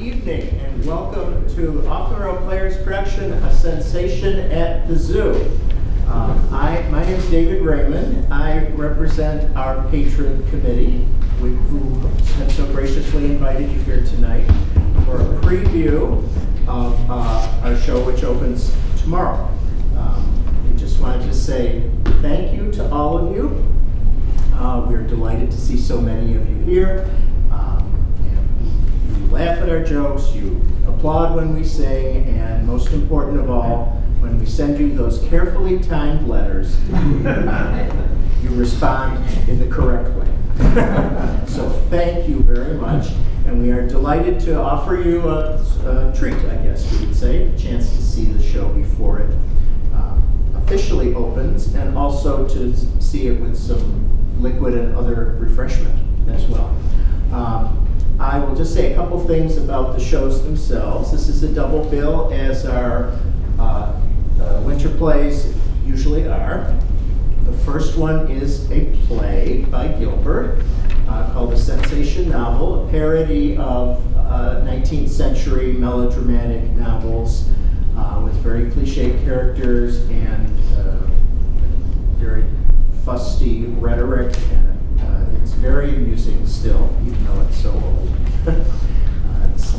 evening and welcome to Off-Monroe Players production, A Sensation at the Zoo. My name is David Raymond. I represent our patron committee, who have so graciously invited you here tonight for a preview of our show, which opens tomorrow. We just wanted to say thank you to all of you. We're delighted to see so many of you here. You laugh at our jokes, you applaud when we sing, and most important of all, when we send you those carefully timed letters, you respond in the correct way. So thank you very much, and we are delighted to offer you a treat, I guess you would say, a chance to see the show before it officially opens, and also to see it with some liquid and other refreshment as well. I will just say a couple things about the shows themselves. This is a double bill, as our winter plays usually are. The first one is a play by Gilbert called A Sensation Novel, a parody of 19th century melodramatic novels with very cliched characters and very fusty rhetoric, and it's very amusing still, even though it's so old.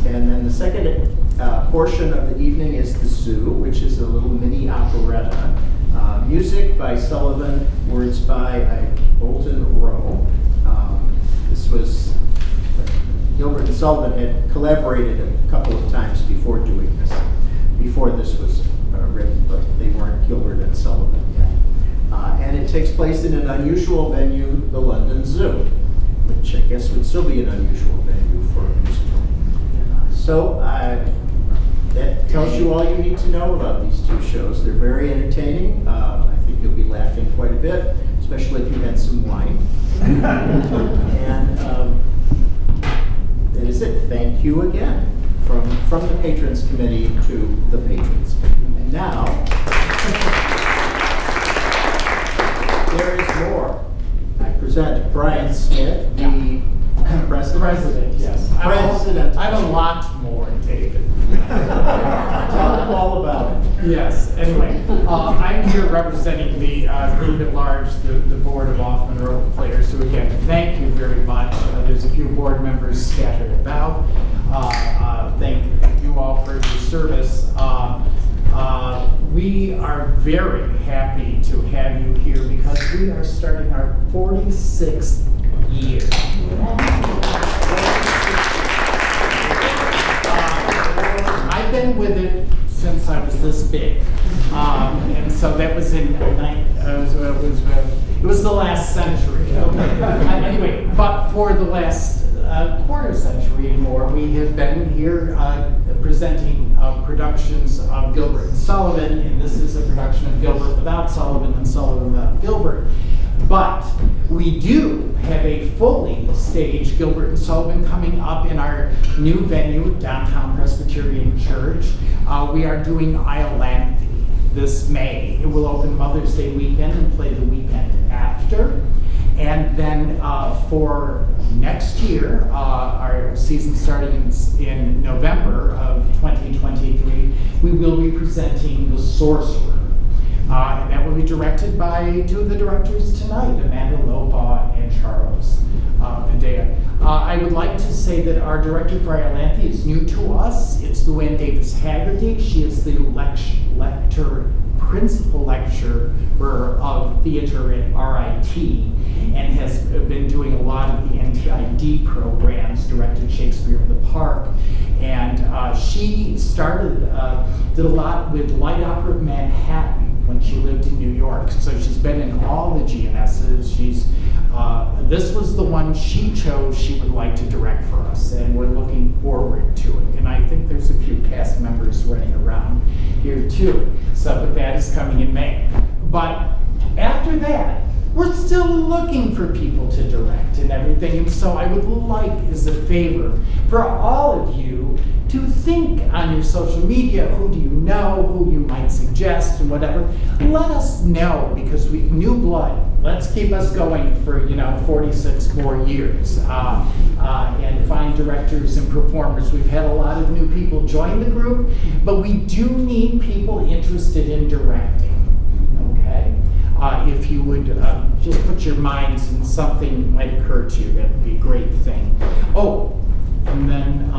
And then the second portion of the evening is The Zoo, which is a little mini operetta. Music by Sullivan, words by Bolton Rowe. This was, Gilbert and Sullivan had collaborated a couple of times before doing this, before this was written, but they weren't Gilbert and Sullivan yet. And it takes place in an unusual venue, the London Zoo, which I guess would still be an unusual venue for a musical. So that tells you all you need to know about these two shows. They're very entertaining. I think you'll be laughing quite a bit, especially if you had some wine. And that is it. Thank you again from the Patrons Committee to the patrons. And now, there is more. I present Brian Smith, the president. Yes. President. I'm a lot more, David. Tell them all about it. Yes. Anyway, I'm here representing the group at large, the board of Off-Monroe players. So again, thank you very much. There's a few board members scattered about. Thank you all for your service. We are very happy to have you here because we are starting our 46th year. I've been with it since I was this big, and so that was in it was the last century. Anyway, but for the last quarter century and more, we have been here presenting productions of Gilbert and Sullivan, and this is a production of Gilbert without Sullivan and Sullivan without Gilbert. But we do have a fully staged Gilbert and Sullivan coming up in our new venue, Downtown Presbyterian Church. We are doing Iolanthe this May. It will open Mother's Day weekend and play the weekend after. And then for next year, our season starting in November of 2023, we will be presenting The Sorcerer. And that will be directed by two of the directors tonight, Amanda Lobaugh and Charles Padilla. I would like to say that our director for Iolanthe is new to us. It's Luann Davis Haggerty. She is the principal lecturer of theater at RIT and has been doing a lot of the NTID programs, directed Shakespeare in the Park. And she did a lot with Light Opera of Manhattan when she lived in New York. So she's been in all the GNSs. This was the one she chose she would like to direct for us, and we're looking forward to it. And I think there's a few cast members running around here too. So but that is coming in May. But after that, we're still looking for people to direct and everything. And so I would like, as a favor, for all of you to think on your social media, who do you know, who you might suggest, and whatever. Let us know, because new blood. Let's keep us going for 46 more years, and find directors and performers. We've had a lot of new people join the group, but we do need people interested in directing. Okay, if you would just put your minds in something that might occur to you, that would be a great thing. Oh, and then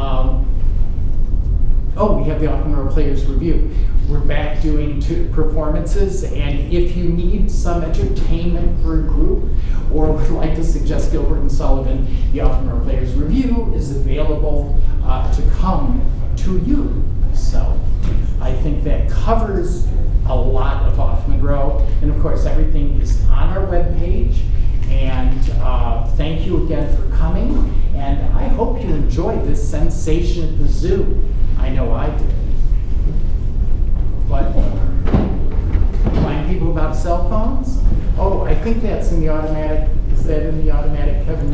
we have the Off-Monroe Players Review. We're back doing 2 performances, and if you need some entertainment for a group, or would like to suggest Gilbert and Sullivan, the Off-Monroe Players Review is available to come to you. So I think that covers a lot of Off-Monroe, and of course everything is on our webpage. And thank you again for coming, and I hope you enjoyed this sensation at the zoo. I know I did. But remind people about cell phones. Oh, I think that's in the automatic. Is that in the automatic, Kevin?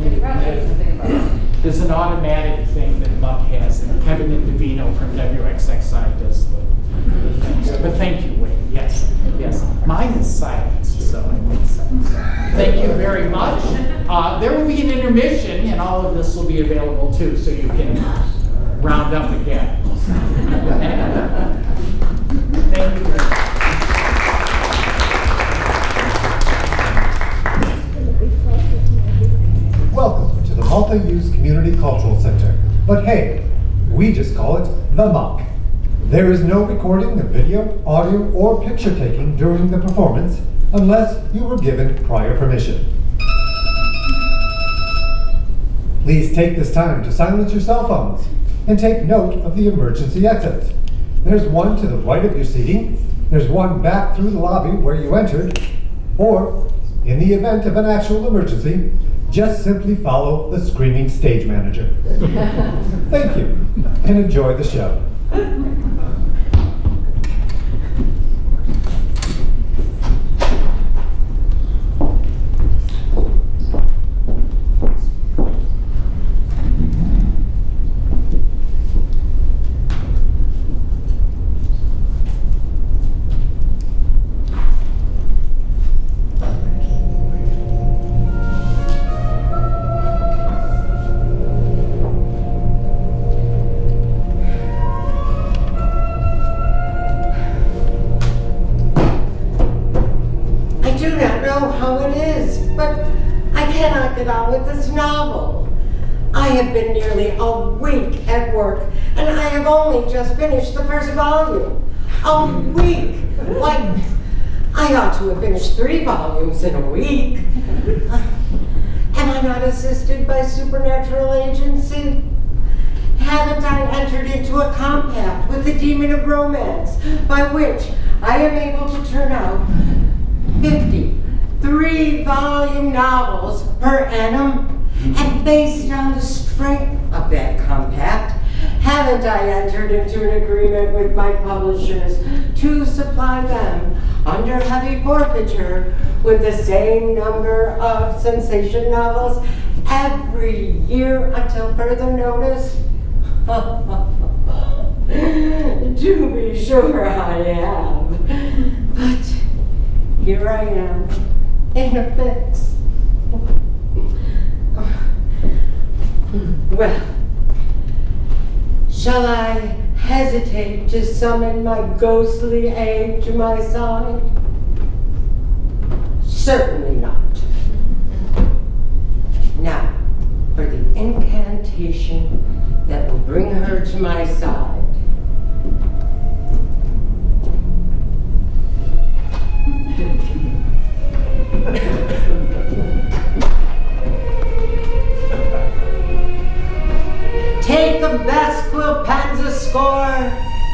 There's an automatic thing that Buck has, and Kevin Indovino from WXXI does the things. But thank you, Wayne. Yes. Mine is silenced, so it makes sense. Thank you very much. There will be an intermission, and all of this will be available too, so you can round up again. Thank you. Welcome to the Multi-Use Community Cultural Center. But hey, we just call it the MUCC. There is no recording of video, audio, or picture taking during the performance unless you were given prior permission. Please take this time to silence your cell phones and take note of the emergency exits. There's one to the right of your seating, there's one back through the lobby where you entered, or, in the event of an actual emergency, just simply follow the screaming stage manager. Thank you, and enjoy the show. Just finished the first volume. A week! Like, I ought to have finished 3 volumes in a week. Am I not assisted by supernatural agency? Haven't I entered into a compact with the demon of romance by which I am able to turn out 50 3-volume novels per annum? And based on the strength of that compact, haven't I entered into an agreement with my publishers to supply them under heavy forfeiture with the same number of sensation novels every year until further notice? To be sure I have. But here I am in a fix. Well, shall I hesitate to summon my ghostly aid to my side? Certainly not. Now, for the incantation that will bring her to my side. Take a best quill pens a score,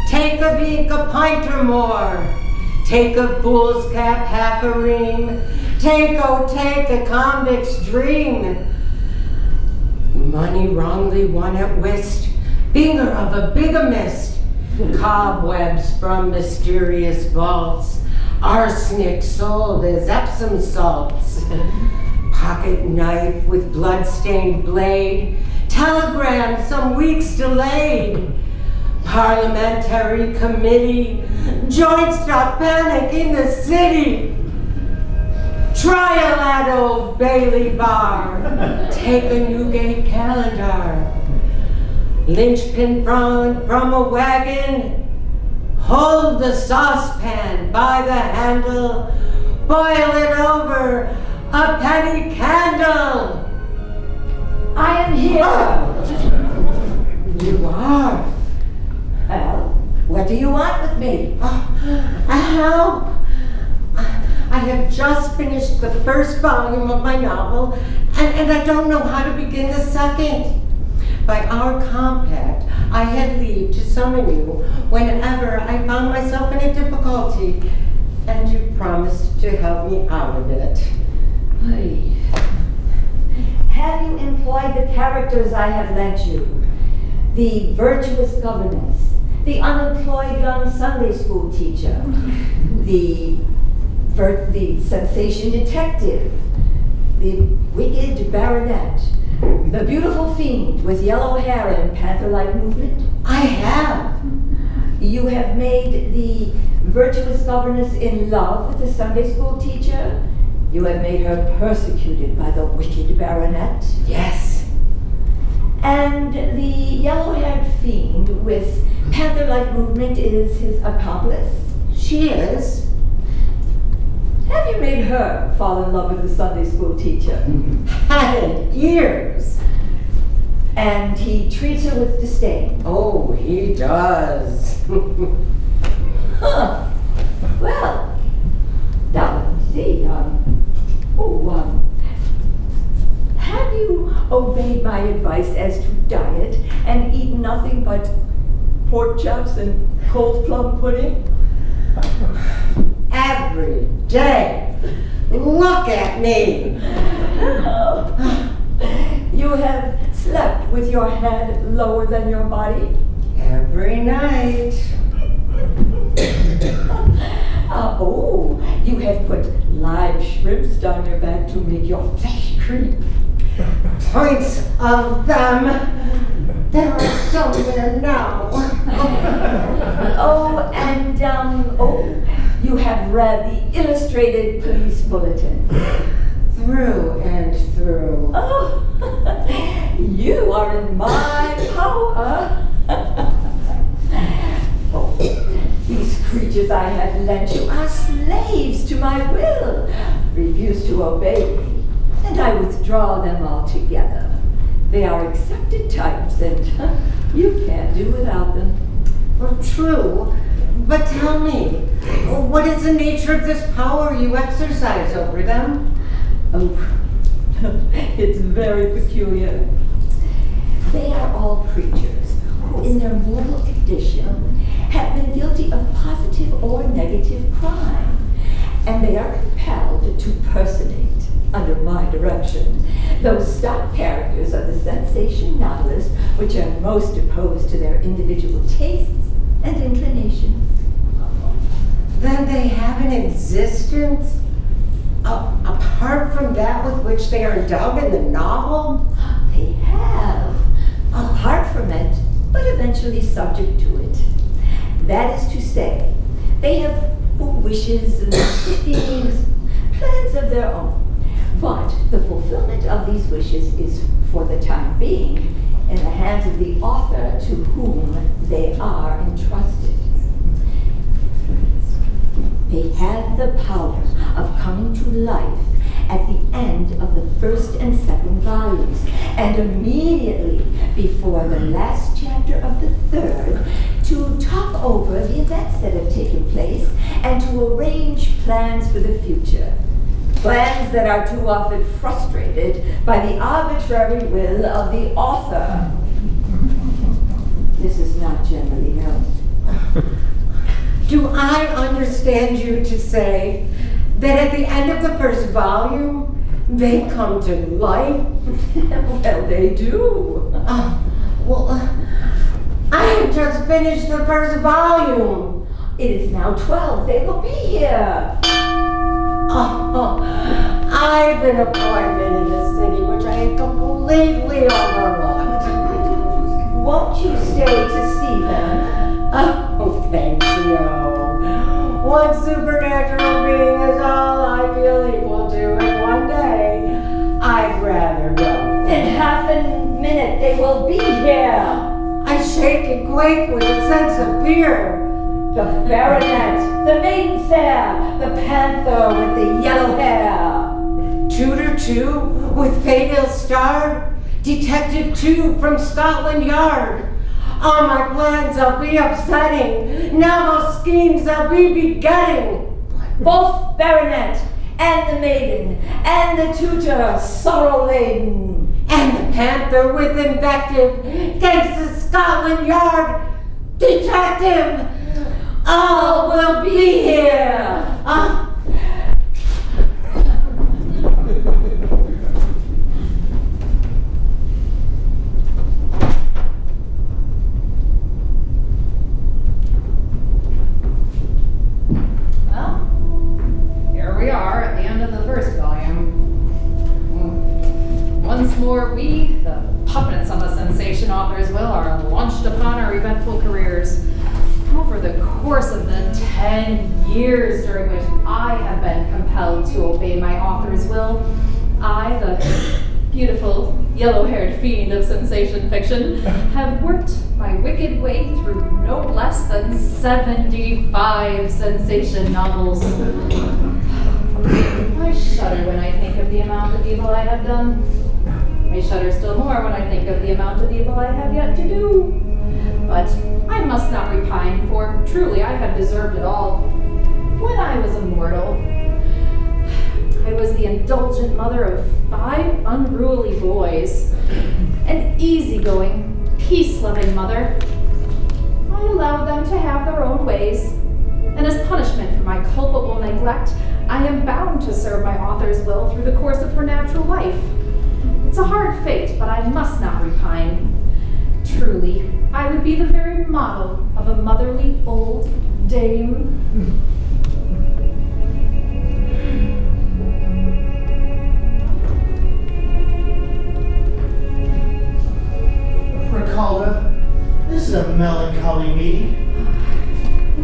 take a beak a pint or more, take a fool's cap half a ream, take a convict's dream. Money wrongly won at whist, finger of a bigamist, cobwebs from mysterious vaults, arsenic sold as Epsom salts, pocket knife with blood-stained blade, telegram some weeks delayed, Parliamentary committee. Joint stop panic in the city. Trial at Old Bailey Bar. Take a Newgate calendar. Linchpin from a wagon. Hold the saucepan by the handle. Boil it over a penny candle. I am here. You are? Well, what do you want with me? Help! I have just finished the first volume of my novel, and I don't know how to begin the second. By our compact, I had leave to summon you whenever I found myself in a difficulty, and you promised to help me out of it. Hey. Have you employed the characters I have lent you? The virtuous governess, the unemployed young Sunday school teacher, the sensation detective, the wicked baronet, the beautiful fiend with yellow hair and panther-like movement? I have. You have made the virtuous governess in love with the Sunday school teacher? You have made her persecuted by the wicked baronet? Yes. And the yellow-haired fiend with panther-like movement is his accomplice? She is. Have you made her fall in love with the Sunday school teacher? Had years. And he treats her with disdain? Oh, he does. Huh. Well, now let me see. Have you obeyed my advice as to diet and eat nothing but pork chops and cold plum pudding? Every day. Look at me. You have slept with your head lower than your body? Every night. You have put live shrimps down your back to make your flesh creep. Points of them. There are somewhere now. You have read the illustrated police bulletin. Through and through. Oh, you are in my power. These creatures I have lent you are slaves to my will, refuse to obey me, and I withdraw them altogether. They are accepted types, and you can't do without them. Well, true. But tell me, what is the nature of this power you exercise over them? Oh, it's very peculiar. They are all creatures who, in their mortal condition, have been guilty of positive or negative crime, and they are compelled to personate, under my direction, those stock characters of the sensation novelist which are most opposed to their individual tastes and inclinations. Then they have an existence apart from that with which they are endowed in the novel? They have, apart from it, but eventually subject to it. That is to say, they have wishes and feelings, plans of their own. But the fulfillment of these wishes is, for the time being, in the hands of the author to whom they are entrusted. They have the power of coming to life at the end of the first and second volumes, and immediately before the last chapter of the third, to talk over the events that have taken place and to arrange plans for the future. Plans that are too often frustrated by the arbitrary will of the author. This is not generally known. Do I understand you to say that at the end of the first volume, they come to life? Well, they do. I have just finished the first volume. It is now 12. They will be here. I've an appointment in the city which I had completely overlooked. Won't you stay to see them? Oh, thanks, no. One supernatural being is all I feel equal to, and one day I'd rather go. In half a minute, they will be here. I shake and quake with a sense of fear. The baronet, the maiden fair, the panther with the yellow hair. Tutor 2 with fatal starred, Detective 2 from Scotland Yard. All my plans I'll be upsetting, novel schemes I'll be begetting. Both baronet and the maiden and the tutor sorrow laden. And the panther with invective, thanks to Scotland Yard, detective, all will be here. Well, here we are at the end of the first volume. Once more, we, the puppets of the sensation author's will, are launched upon our eventful careers. Over the course of the 10 years during which I have been compelled to obey my author's will, I, the beautiful, yellow-haired fiend of sensation fiction, have worked my wicked way through no less than 75 sensation novels. I shudder when I think of the amount of evil I have done. I shudder still more when I think of the amount of evil I have yet to do. But I must not repine, for truly I have deserved it all. When I was a mortal, I was the indulgent mother of 5 unruly boys, an easygoing, peace-loving mother. I allowed them to have their own ways, and as punishment for my culpable neglect, I am bound to serve my author's will through the course of her natural life. It's a hard fate, but I must not repine. Truly, I would be the very model of a motherly old dame. Ricalda, this is a melancholy meeting.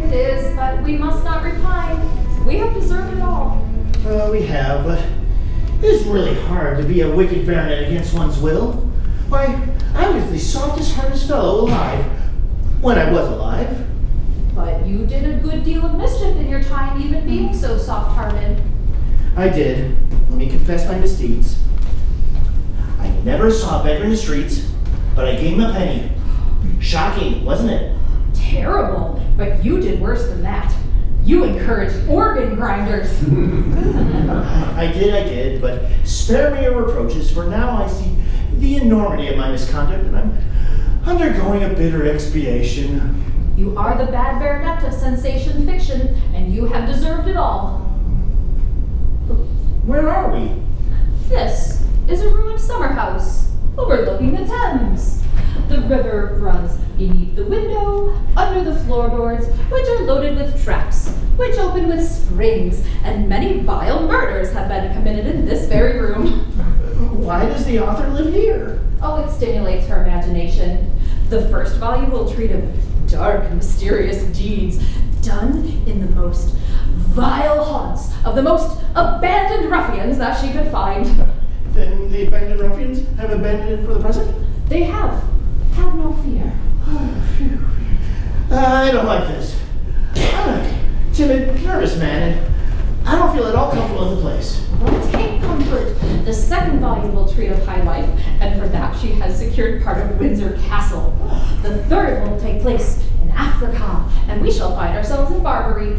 It is, but we must not repine. We have deserved it all. We have, but it is really hard to be a wicked baronet against one's will. Why, I was the softest, hardest fellow alive, when I was alive. But you did a good deal of mischief in your time, even being so soft-hearted. I did. Let me confess my misdeeds. I never saw a beggar in the streets, but I gave him a penny. Shocking, wasn't it? Terrible, but you did worse than that. You encouraged organ grinders. I did, but spare me your reproaches, for now I see the enormity of my misconduct, and I'm undergoing a bitter expiation. You are the bad baronet of sensation fiction, and you have deserved it all. Where are we? This is a ruined summer house overlooking the Thames. The river runs beneath the window, under the floorboards, which are loaded with traps, which open with springs, and many vile murders have been committed in this very room. Why does the author live here? Oh, it stimulates her imagination. The first volume will treat of dark, mysterious deeds done in the most vile haunts of the most abandoned ruffians that she could find. Then the abandoned ruffians have abandoned it for the present? They have. Have no fear. Oh, phew. I don't like this. I'm a timid, nervous man, and I don't feel at all comfortable in the place. But take comfort. The second volume will treat of high life, and for that she has secured part of Windsor Castle. The third will take place in Africa, and we shall find ourselves in Barbary.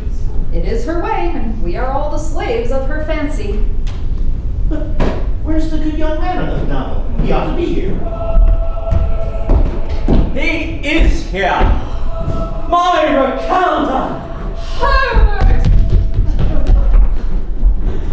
It is her way, and we are all the slaves of her fancy. But where's the good young man in the novel? He ought to be here. He is here! My Ricalda! Herbert!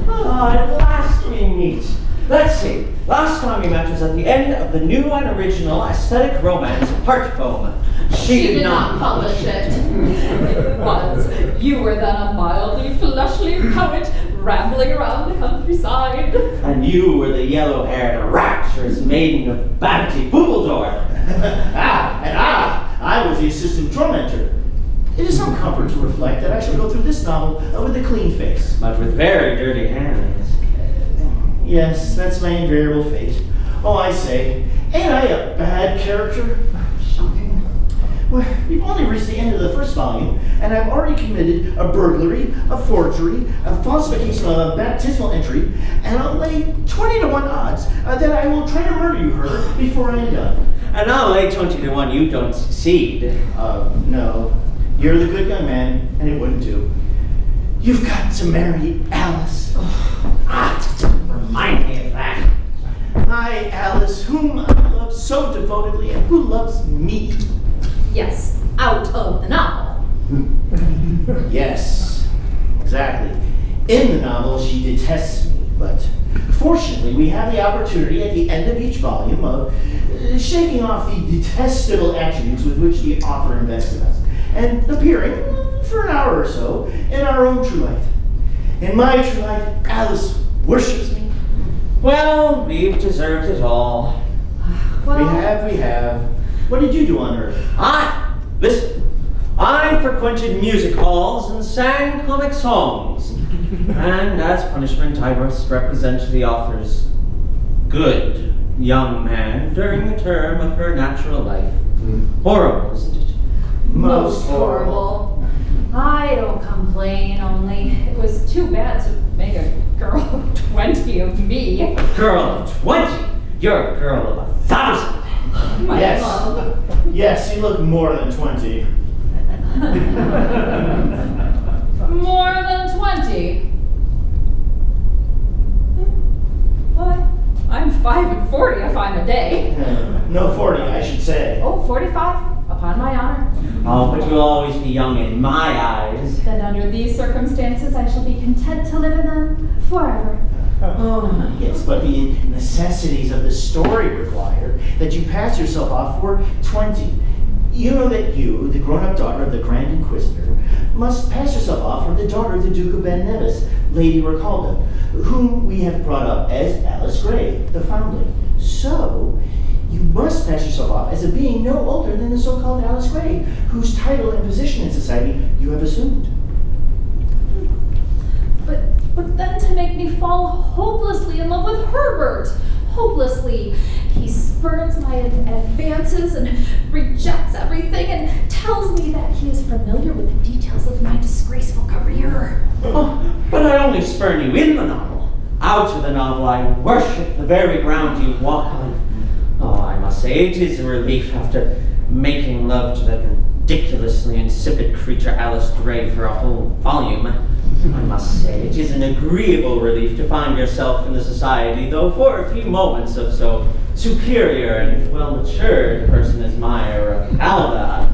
At last we meet. Let's see. Last time we met was at the end of the new and original aesthetic romance, Heart Foam. She did not publish it. It was. You were then a mildly fleshly poet rambling around the countryside. And you were the yellow-haired, rapturous maiden of vanity, Boobledore. I was the assistant tormentor. It is some comfort to reflect that I shall go through this novel with a clean face. But with very dirty hands. Yes, that's my invariable fate. Oh, I say, ain't I a bad character? Shocking. Well, we've only reached the end of the first volume, and I've already committed a burglary, a forgery, a falsification of a baptismal entry, and I'll lay 20 to 1 odds that I will try to murder you, Herbert, before I am done. And I'll lay 20 to 1 you don't succeed. No. You're the good young man, and it wouldn't do. You've got to marry Alice. Remind me of that. I, Alice, whom I love so devotedly, and who loves me. Yes, out of the novel. Yes, exactly. In the novel, she detests me, but fortunately, we have the opportunity at the end of each volume of shaking off the detestable attributes with which the author invested us, and appearing for an hour or so in our own true light. In my true light, Alice worships me. Well, we've deserved it all. Well, We have. What did you do on Earth? I frequented music halls and sang comic songs. And as punishment, I must represent the author's good young man during the term of her natural life. Horrible, isn't it? most horrible. I don't complain, only it was too bad to make a girl of 20 of me. A girl of 20? You're a girl of 1,000. My Yes. love. Yes, you look more than 20. More than 20? What? I'm 5 and 40 if I'm a day. No, 40, I should say. Oh, 45? Upon my honor. Oh, but you'll always be young in my eyes. Then under these circumstances, I shall be content to live in them forever. Oh, yes, but the necessities of the story require that you pass yourself off for 20. You know that you, the grown-up daughter of the Grand Inquisitor, must pass yourself off for the daughter of the Duke of Ben Nevis, Lady Recalda, whom we have brought up as Alice Gray, the foundling. So, you must pass yourself off as a being no older than the so-called Alice Gray, whose title and position in society you have assumed. But then to make me fall hopelessly in love with Herbert. Hopelessly. He spurns my advances and rejects everything and tells me that he is familiar with the details of my disgraceful career. Oh, but I only spurn you in the novel. Out of the novel, I worship the very ground you walk on. Oh, I must say, it is a relief after making love to that ridiculously insipid creature Alice Gray for a whole volume. I must say, it is an agreeable relief to find yourself in the society, though for a few moments, of so superior and well-matured a person as Myra Calda.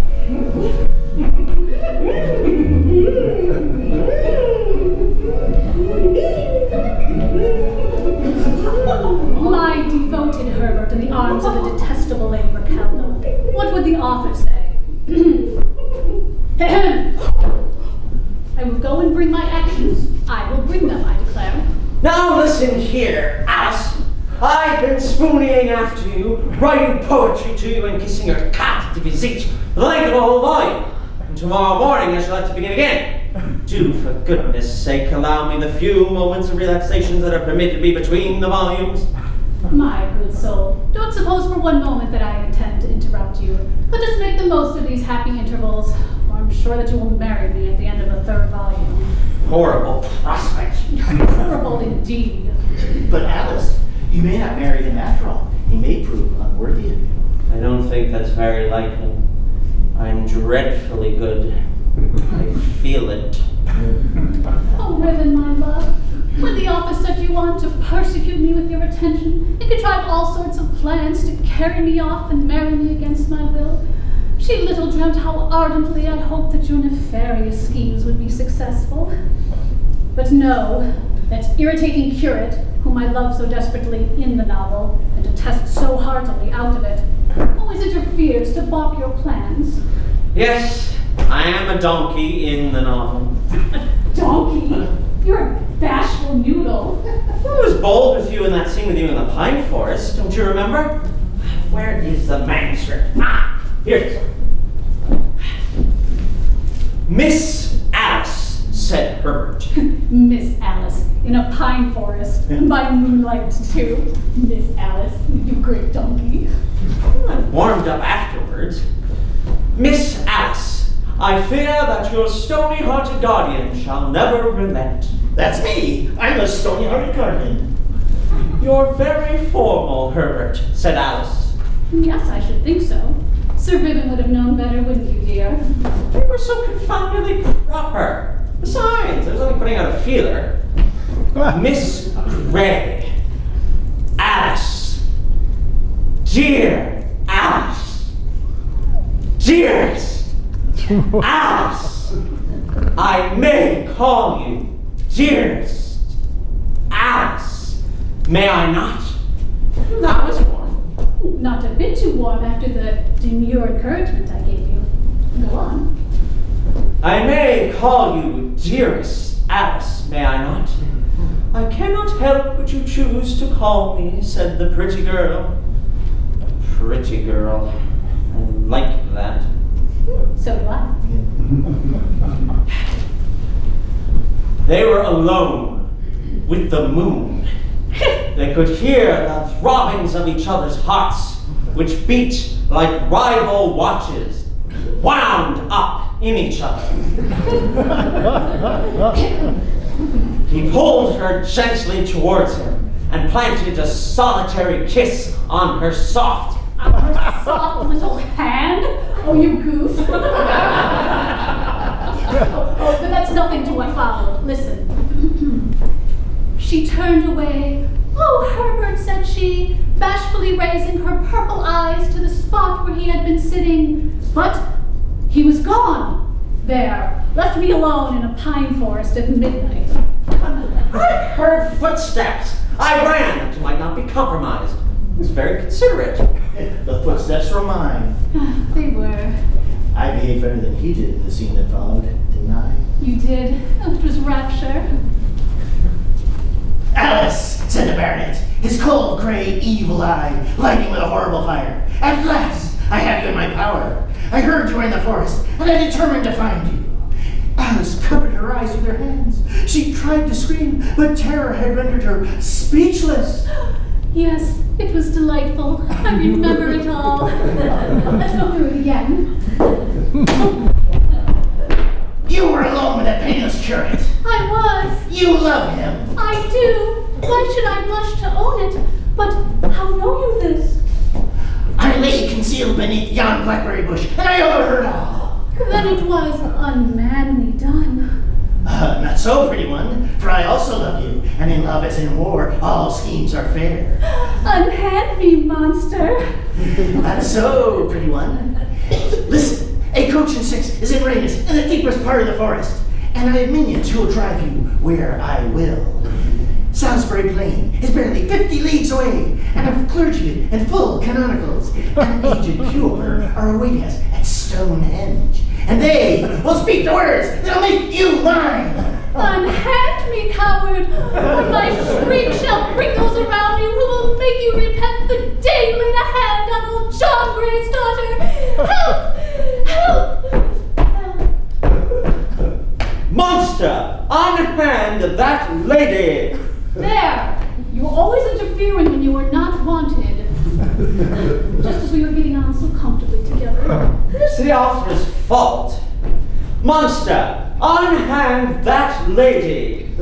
My devoted Herbert in the arms of the detestable Lady Raquelda. What would the author say? I will go and bring my actions. I will bring them, I declare. Now listen here, Alice. I've been spooneying after you, writing poetry to you and kissing your cat to visite for the length of a whole volume. And tomorrow morning I shall have to begin again. Do, for goodness sake, allow me the few moments of relaxation that are permitted me between the volumes. My good soul, don't suppose for one moment that I intend to interrupt you. Let us make the most of these happy intervals, for I'm sure that you will marry me at the end of the third volume. Horrible prospect. Horrible indeed. But Alice, you may not marry him after all. He may prove unworthy of you. I don't think that's very likely. I'm dreadfully good. I feel it. Oh, Riven, my love, when the author set you on to persecute me with your attention and contrive all sorts of plans to carry me off and marry me against my will, she little dreamt how ardently I hoped that your nefarious schemes would be successful. But no, that irritating curate, whom I love so desperately in the novel and detest so heartily out of it, always interferes to balk your plans. Yes, I am a donkey in the novel. A donkey? You're a bashful noodle. I was bold with you in that scene with you in the pine forest, don't you remember? Where is the manuscript? Ah, here it is. Miss Alice, said Herbert. Miss Alice, in a pine forest, by moonlight too. Miss Alice, you great donkey. I warmed up afterwards. Miss Alice, I fear that your stony-hearted guardian shall never relent. That's me. I'm the stony-hearted guardian. You're very formal, Herbert, said Alice. Yes, I should think so. Sir Ribbon would have known better, wouldn't you, dear? You were so confoundedly proper. Besides, I was only putting out a feeler. Miss Gray. Alice. Dear Alice. Dearest Alice. I may call you dearest Alice. May I not? That was warm. Not a bit too warm after the demure encouragement I gave you. Go on. I may call you dearest Alice, may I not? I cannot help what you choose to call me, said the pretty girl. Pretty girl. I like that. So do I. They were alone with the moon. They could hear the throbbings of each other's hearts, which beat like rival watches, wound up in each other. He pulled her gently towards him and planted a solitary kiss on her soft, Soft little hand? Oh, you goose. But that's nothing to what followed. Listen. She turned away. Oh, Herbert, said she, bashfully raising her purple eyes to the spot where he had been sitting. But he was gone. There, left me alone in a pine forest at midnight. I heard footsteps. I ran that you might not be compromised. He was very considerate. The footsteps were mine. They were. I behaved better than he did in the scene that followed, didn't I? You did. Oh, it was rapture. Alice, said the baronet, his cold, gray, evil eye lighting with a horrible fire. At last, I have you in my power. I heard you were in the forest, and I determined to find you. Alice covered her eyes with her hands. She tried to scream, but terror had rendered her speechless. Yes, it was delightful. I remember it all. Let's go through it again. You were alone with that painless curate. I was. You love him. I do. Why should I blush to own it? But how know you this? I lay concealed beneath yon blackberry bush, and I overheard all. Then it was unmanly done. Not so, pretty one, for I also love you, and in love as in war, all schemes are fair. Unhand me, monster. Not so, pretty one. Listen, a coach and six is in readiness in the deepest part of the forest, and I have minions who will drive you where I will. Salisbury Plain is barely 50 leagues away, and our clergy and full canonicals and aged pure are awaiting us at Stonehenge. And they will speak the words that'll make you mine. Unhand me, coward, or my shriek shall bring those around you who will make you repent the day you laid a hand on old John Gray's daughter. Help! Help! Monster, unhand that lady. There! You were always interfering when you were not wanted. Just as we were getting on so comfortably together. It's the officer's fault. Monster, unhand that lady.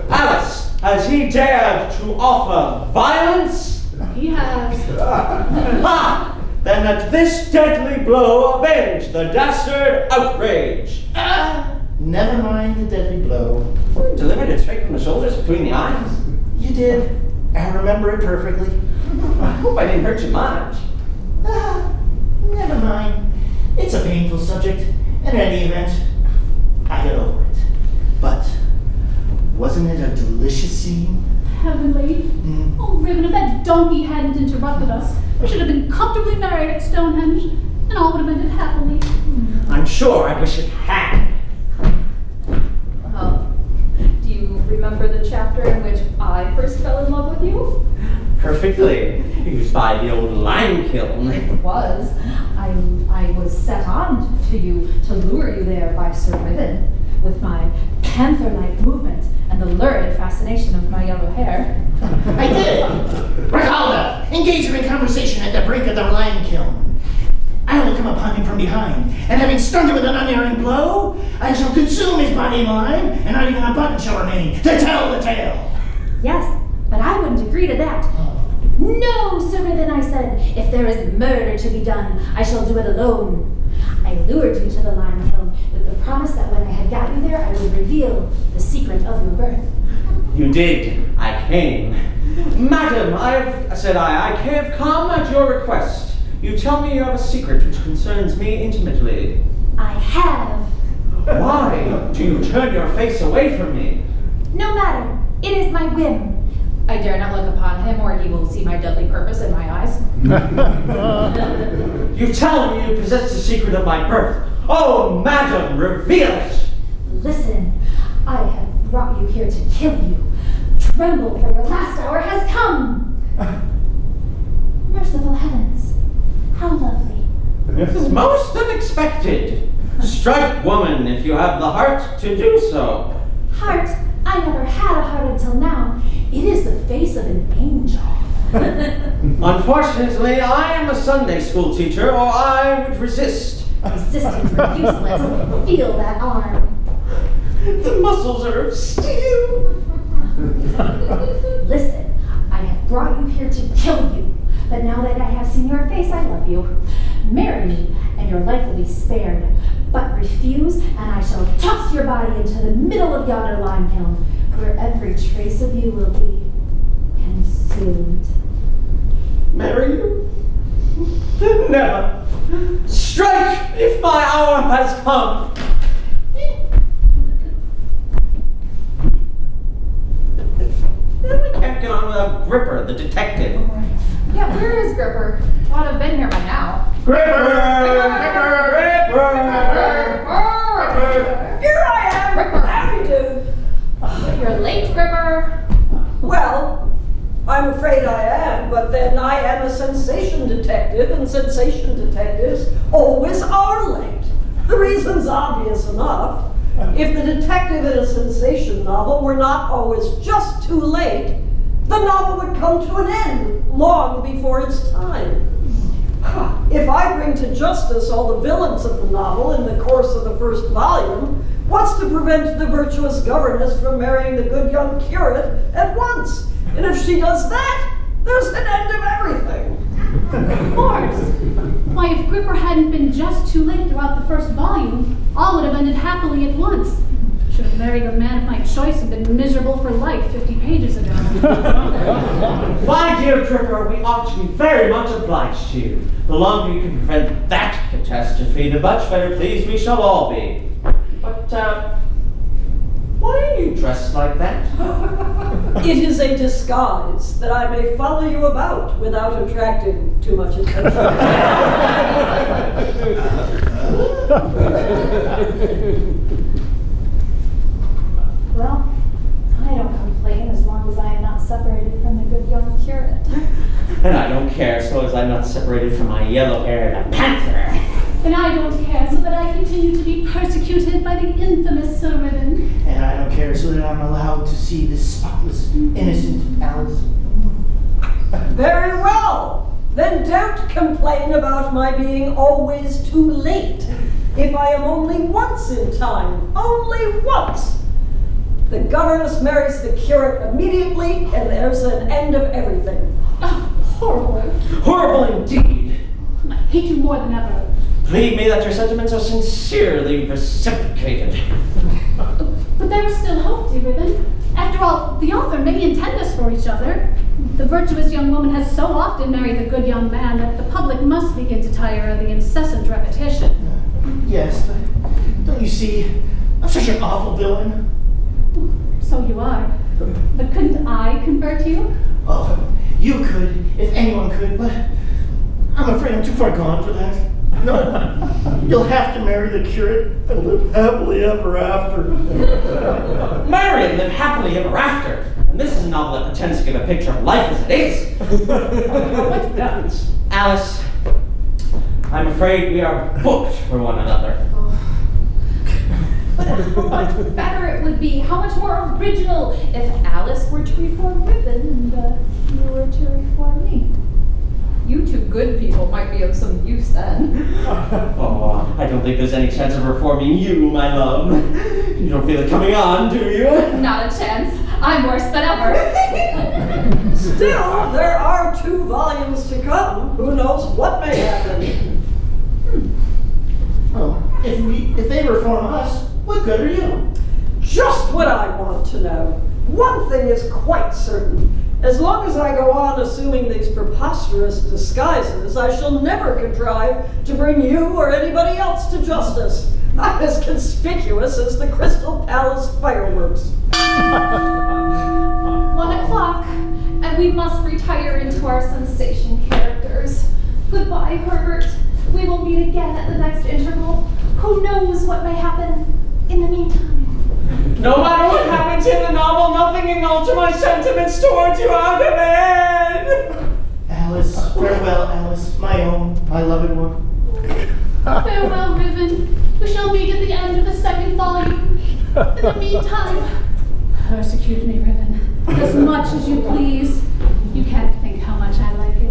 Alice, has he dared to offer violence? He has. Ha! Then at this deadly blow avenge the dastard outrage. Never mind the deadly blow. Delivered it straight from the shoulders between the eyes. You did. I remember it perfectly. I hope I didn't hurt you much. Never mind. It's a painful subject. In any event, I got over it. But wasn't it a delicious scene? Heavenly. Oh, Ribbon, if that donkey hadn't interrupted us, we should have been comfortably married at Stonehenge, and all would have ended happily. I'm sure I wish it had. Do you remember the chapter in which I first fell in love with you? Perfectly. It was by the old lime kiln. It was. I I was set on to you to lure you there by Sir Riven, with my panther-like movement and the lurid fascination of my yellow hair. I did! Ricalda, engage him in conversation at the brink of the lime kiln. I will come upon him from behind, and having stunned him with an unerring blow, I shall consume his body in lime, and not even a button shall remain to tell the tale. Yes, but I wouldn't agree to that. No, Sir Riven, I said, if there is murder to be done, I shall do it alone. I lured you to the lime kiln with the promise that when I had got you there, I would reveal the secret of your birth. You did. I came. Madam, I have come at your request. You tell me you have a secret which concerns me intimately. I have. Why do you turn your face away from me? No matter. It is my whim. I dare not look upon him, or he will see my deadly purpose in my eyes. You tell me you possess the secret of my birth. Oh, madam, reveal it! Listen, I have brought you here to kill you. Tremble, for your last hour has come. Merciful heavens, how lovely. It's most unexpected. Strike, woman, if you have the heart to do so. Heart? I never had a heart until now. It is the face of an angel. Unfortunately, I am a Sunday school teacher, or I would resist. Resistance is useless. Feel that arm. The muscles are of steel. Listen, I have brought you here to kill you. But now that I have seen your face, I love you. Marry me, and your life will be spared. But refuse, and I shall toss your body into the middle of yonder lime kiln, where every trace of you will be consumed. Marry you? Never. Strike if my hour has come. We can't get on without Gripper, the detective. Yeah, where is Gripper? Ought to have been here by now. Gripper! Here I am! Ripper. Howdy do. You're late, Gripper. Well, I'm afraid I am, but then I am a sensation detective, and sensation detectives always are late. The reason's obvious enough. If the detective in a sensation novel were not always just too late, the novel would come to an end long before its time. If I bring to justice all the villains of the novel in the course of the first volume, what's to prevent the virtuous governess from marrying the good young curate at once? And if she does that, there's an end of everything. Of course. Why, if Gripper hadn't been just too late throughout the first volume, all would have ended happily at once. Should have married the man of my choice and been miserable for life 50 pages ago. My dear Gripper, we ought to be very much obliged to you. The longer you can prevent that catastrophe, the much better pleased we shall all be. But, why are you dressed like that? It is a disguise that I may follow you about without attracting too much attention. Well, I don't complain as long as I am not separated from the good young curate. And I don't care so as I'm not separated from my yellow-haired panther. And I don't care so that I continue to be persecuted by the infamous Sir Riven. And I don't care so that I'm allowed to see this spotless, innocent Alice. Very well. Then don't complain about my being always too late. If I am only once in time, only once. The governess marries the curate immediately, and there's an end of everything. Oh, horrible. Horrible indeed. I hate you more than ever. Believe me that your sentiments are sincerely reciprocated. But there is still hope, dear Riven. After all, the author may intend us for each other. The virtuous young woman has so often married the good young man that the public must begin to tire of the incessant repetition. Yes, but don't you see, I'm such an awful villain. So you are. But couldn't I convert you? Oh, you could, if anyone could, but I'm afraid I'm too far gone for that. No, you'll have to marry the curate and live happily ever after. Marry and live happily ever after. And this is a novel that pretends to give a picture of life as it is. What's that? Alice, I I'm afraid we are booked for one another. But how much better it would be, how much more original if Alice were to reform Ribbon and you were to reform me. You two good people might be of some use then. Oh, I don't think there's any chance of reforming you, my love. You don't feel it coming on, do you? Not a chance. I'm worse than ever. Still, there are 2 volumes to come. Who knows what may happen? Well, if they reform us, what good are you? Just what I want to know. One thing is quite certain. As long as I go on assuming these preposterous disguises, I shall never contrive to bring you or anybody else to justice. I'm as conspicuous as the Crystal Palace fireworks. 1 o'clock, and we must retire into our sensation characters. Goodbye, Herbert. We will meet again at the next interval. Who knows what may happen in the meantime? No matter what happens in the novel, nothing can alter my sentiments towards you, Artemis! Alice, farewell, Alice, my own, my loved one. Farewell, Ribbon. We shall meet at the end of the 2nd volume. In the meantime, persecute me, Ribbon, as much as you please. You can't think how much I like it.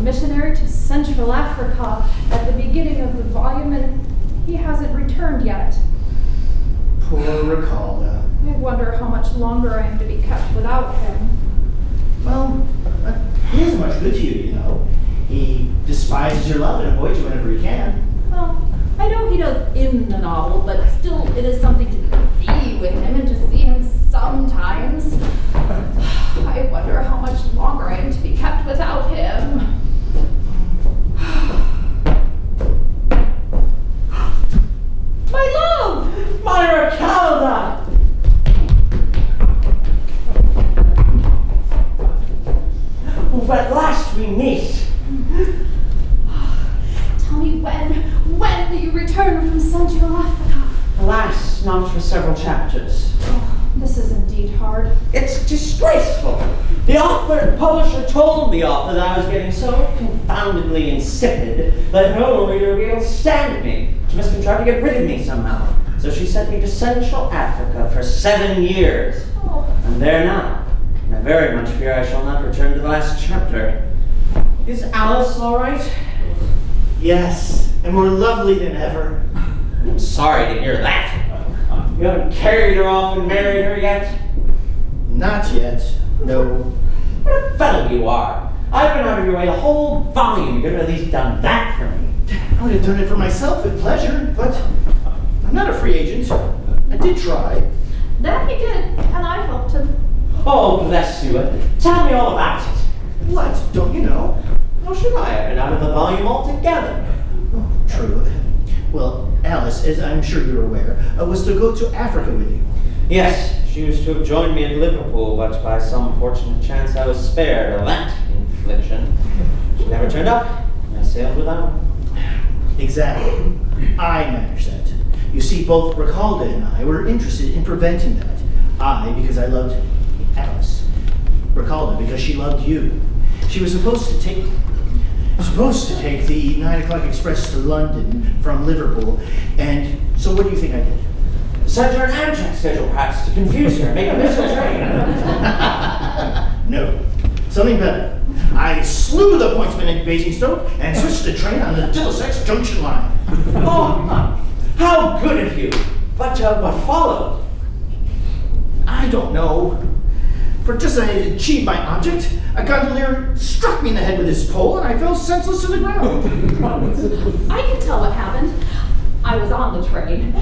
missionary to Central Africa at the beginning of the volume, and he hasn't returned yet. Poor Ricalda. I wonder how much longer I am to be kept without him. Well, he isn't much good to you, you know. He despises your love and avoids you whenever he can. Well, I know he does in the novel, but still it is something to be with him and to see him sometimes. I wonder how much longer I am to be kept without him. My love! My Ricalda! Oh, at last we meet. Tell me when do you return from Central Africa? Alas, not for several chapters. Oh, this is indeed hard. It's disgraceful. The author and publisher told the author that I was getting so confoundedly insipid that no reader would be able to stand me. She must contrive to get rid of me somehow. So she sent me to Central Africa for 7 years. Oh. I'm there now. And I very much fear I shall not return to the last chapter. Is Alice all right? Yes, and more lovely than ever. I'm sorry to hear that. You haven't carried her off and married her yet? Not yet, no. What a fellow you are. I've been out of your way a whole volume. You could have at least done that for me. I would have done it for myself with pleasure, but I'm not a free agent. I did try. That he did, and I helped him. Oh, bless you. Tell me all about it. What? Don't you know? How should I? I've been out of the volume altogether. Oh, true. Well, Alice, as I'm sure you're aware, was to go to Africa with you. Yes, she was to have joined me at Liverpool, but by some fortunate chance I was spared of that infliction. She never turned up, and I sailed without her. Exactly. I managed that. You see, both Ricalda and I were interested in preventing that. I, because I loved Alice. Ricalda, because she loved you. She was supposed to take the 9 o'clock express to London from Liverpool, and so what do you think I did? Sent her an Amtrak schedule, perhaps, to confuse her, make her miss her train. No, something better. I slew the pointsman in Basingstoke and switched the train on the Middlesex Junction line. Oh, how good of you! But what followed? I don't know. For just as I had achieved my object, a gondolier struck me in the head with his pole and I fell senseless to the ground. I can tell what happened. I was on the train.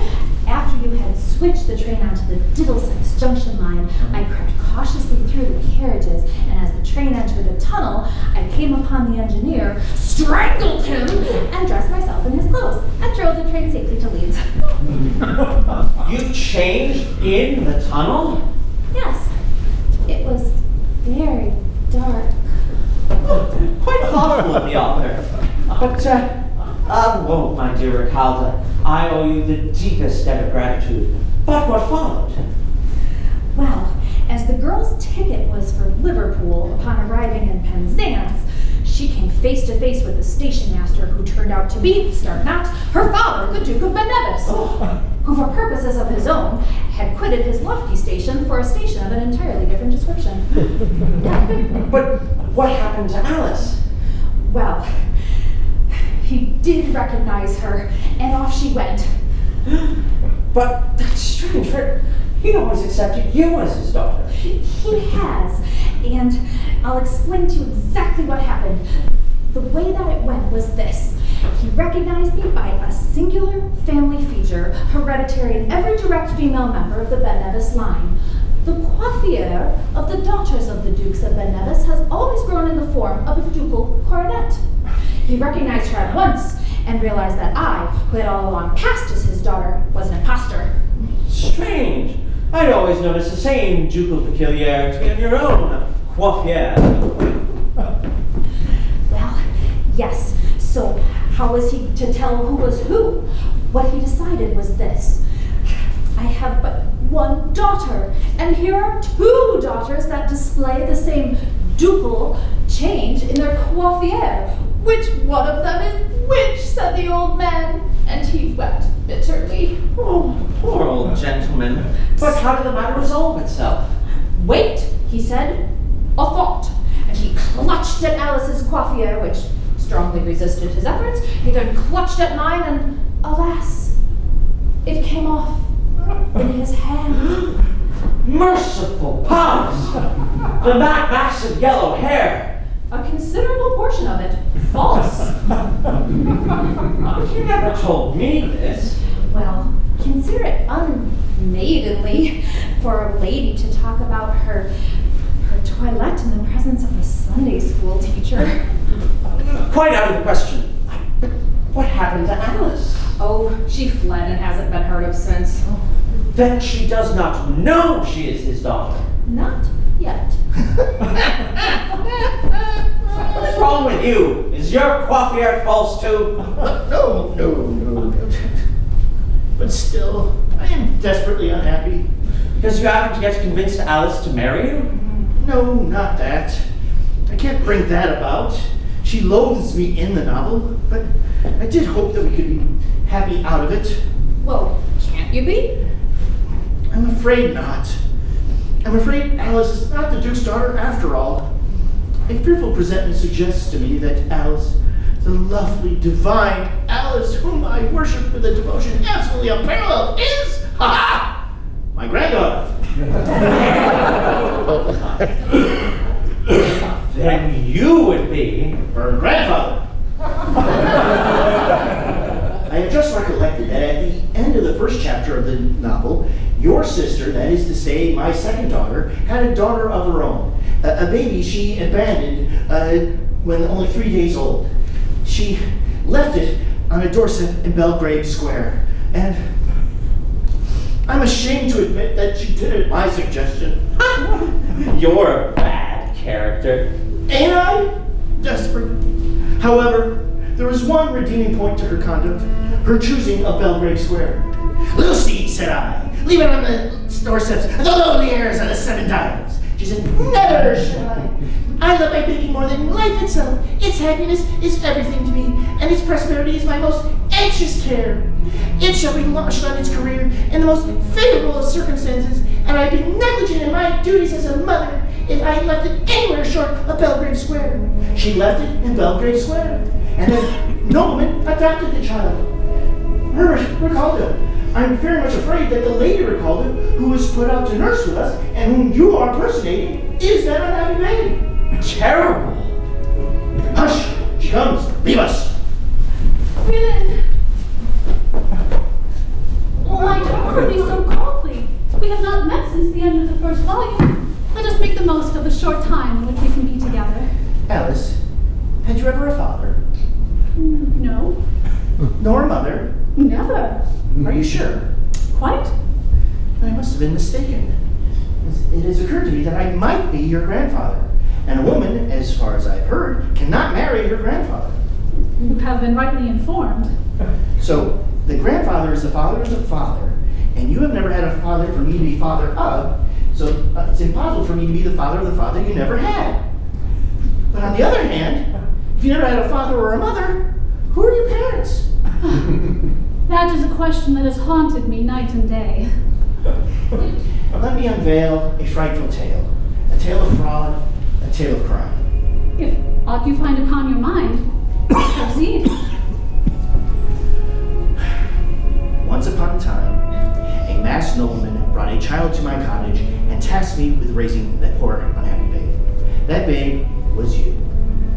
After you had switched the train onto the Middlesex Junction line, I crept cautiously through the carriages, and as the train entered a tunnel, I came upon the engineer, strangled him, and dressed myself in his clothes, and drove the train safely to Leeds. You changed in the tunnel? Yes, it was very dark. Quite thoughtful of the author. But, won't, my dear Ricalda. I owe you the deepest debt of gratitude. But what followed? Well, as the girl's ticket was for Liverpool upon arriving in Penzance, she came face to face with the station master who turned out to be, start not, her father, the Duke of Benevis, who for purposes of his own had quitted his lofty station for a station of an entirely different description. But what happened to Alice? Well, he did recognize her, and off she went. But that's strange, for he'd always accepted you as his daughter. He has, and I'll explain to you exactly what happened. The way that it went was this. He recognized me by a singular family feature, hereditary in every direct female member of the Benevis line. The coiffure of the daughters of the Dukes of Benevis has always grown in the form of a ducal coronet. He recognized her at once and realized that I, who had all along passed as his daughter, was an impostor. Strange. I'd always noticed the same ducal peculiarity in your own coiffure. Well, yes. So how was he to tell who was who? What he decided was this. I have but one daughter, and here are two daughters that display the same ducal change in their coiffure. Which one of them is which, said the old man, and he wept bitterly. Oh, poor old gentleman. But how did the matter resolve itself? Wait, he said, a thought, and he clutched clutched at Alice's coiffure, which strongly resisted his efforts. He then clutched at mine, and alas, it came off in his hand. Merciful powers! The mass of yellow hair! A considerable portion of it false. You never told me this. Well, consider it unmaidenly for a lady to talk about her toilette in the presence of a Sunday school teacher. Quite out of the question. But what happened to Alice? Oh, she fled and hasn't been heard of since. Then she does not know she is his daughter. Not yet. What is wrong with you? Is your coiffure false too? No. But still, I am desperately unhappy. Because you haven't yet convinced Alice to marry you? No, not that. I can't bring that about. She loathes me in the novel, but I did hope that we could be happy out of it. Well, can't you be? I'm afraid not. I'm afraid Alice is not the Duke's daughter after all. A fearful presentiment suggests to me that Alice, the lovely, divine Alice, whom I worship with a devotion absolutely unparalleled, is, my granddaughter. Then you would be Her grandfather. I have just recollected that at the end of the first chapter of the novel, your sister, that is to say, my second daughter, had a daughter of her own. A baby she abandoned when only 3 days old. She left it on a doorstep in Belgrave Square. And I'm ashamed to admit that she did it at my suggestion. You're a bad character. Ain't I? Desperate. However, there was one redeeming point to her conduct, her choosing of Belgrave Square. Lucy, said I, leave it on the doorsteps, the lonely airs of the 7 Dials. She said, never shall I. I love my baby more than life itself. Its happiness is everything to me, and its prosperity is my most anxious care. It shall be launched on its career in the most favorable of circumstances, and I'd be negligent in my duties as a mother if I left it anywhere short of Belgrave Square. She left it in Belgrave Square, and the nobleman adopted the child. Her Ricaldo. I'm very much afraid that the lady Ricaldo, who was put out to nurse with us, and whom you are personating, is that unhappy baby. Terrible. Hush! She comes. Leave us. Riven! Why don't you be so coldly? We have not met since the end of the first volume. Let us make the most of the short time in which we can be together. Alice, had you ever a father? No. Nor a mother? Never. Are you sure? Quite. I must have been mistaken. It has occurred to me that I might be your grandfather. And a woman, as far as I've heard, cannot marry her grandfather. You have been rightly informed. So, the grandfather is the father of the father, and you have never had a father for me to be father of, so it's impossible for me to be the father of the father you never had. But on the other hand, if you never had a father or a mother, who are your parents? That is a question that has haunted me night and day. Let me unveil a frightful tale. A tale of fraud, a tale of crime. If aught you find upon your mind, proceed. Once upon a time, a masked nobleman brought a child to my cottage and tasked me with raising that poor, unhappy babe. That babe was you.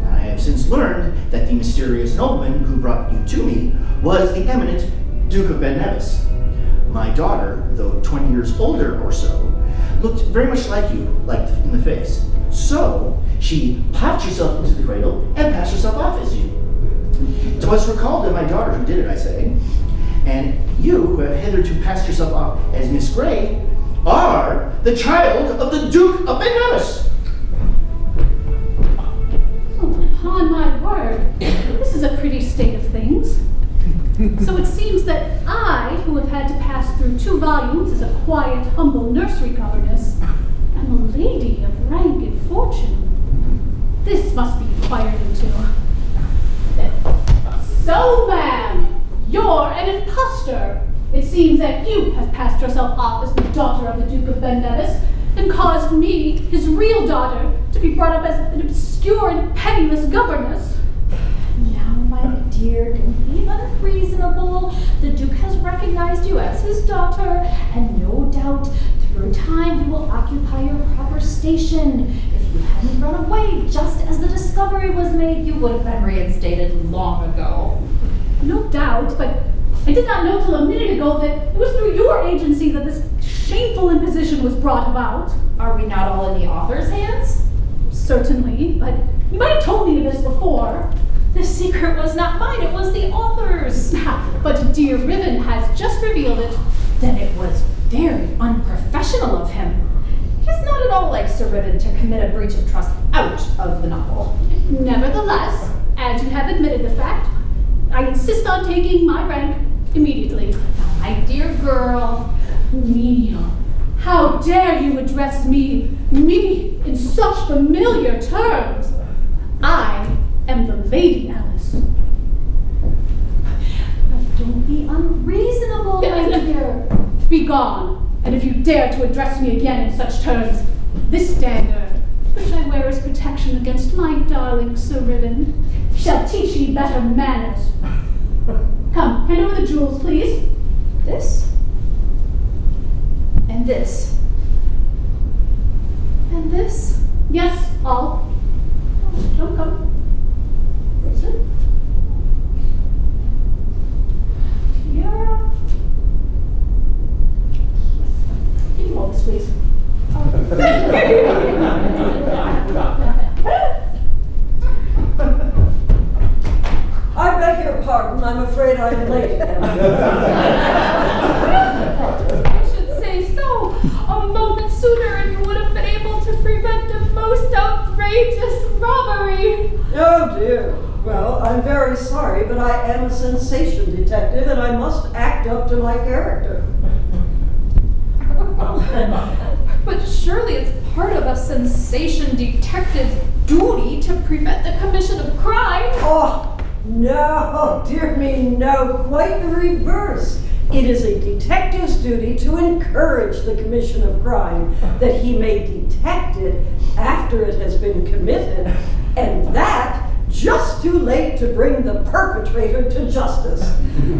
I have since learned that the mysterious nobleman who brought you to me was the eminent Duke of Ben Nevis. My daughter, though 20 years older or so, looked very much like you, like in the face. So, she popped herself into the cradle and passed herself off as you. It was Ricaldo, my daughter, who did it, I say. And you, who have hitherto passed yourself off as Miss Grey, are the child of the Duke of Ben Nevis. Oh, upon my word, this is a pretty state of things. So it seems that I, who have had to pass through 2 volumes as a quiet, humble nursery governess, am a lady of rank and fortune. This must be inquired into. So, ma'am, you're an impostor. It seems that you have passed yourself off as the daughter of the Duke of Ben Nevis and caused me, his real daughter, to be be brought up as an obscure and penniless governess. Now, my dear, don't be unreasonable. The Duke has recognized you as his daughter, and no doubt through time you will occupy your proper station. If you hadn't run away just as the discovery was made, you would have been reinstated long ago. No doubt, but I did not know till a minute ago that it was through your agency that this shameful imposition was brought about. Are we not all in the author's hands? Certainly, but you might have told me this before. The secret was not mine, it was the author's. But dear Riven has just revealed it. Then it was very unprofessional of him. It is not at all like Sir Riven to commit a breach of trust out of the novel. Nevertheless, as you have admitted the fact, I insist on taking my rank immediately. Now, my dear girl, Menial, how dare you address me in such familiar terms? I am the Lady Alice. but don't be unreasonable, my dear. Be gone, and if you dare to address me again in such terms, this dagger, which I wear as protection against my darling Sir Riven, shall teach ye better manners. Come, hand over the jewels, please. This, and this, and this. Yes, all. Come. Bracelet. Tiara. Can you hold this, please? I beg your pardon, I'm afraid I'm late again. I should say so. A moment sooner and you would have been able to prevent a most outrageous robbery. Oh dear. Well, I'm very sorry, but I am a sensation detective and I must act up to my character. But surely it's part of a sensation detective's duty to prevent the commission of crime. Oh, no, dear me, no, quite the reverse. It is a detective's duty to encourage the commission of crime, that he may detect it after it has been committed, and that just too late to bring the perpetrator to justice.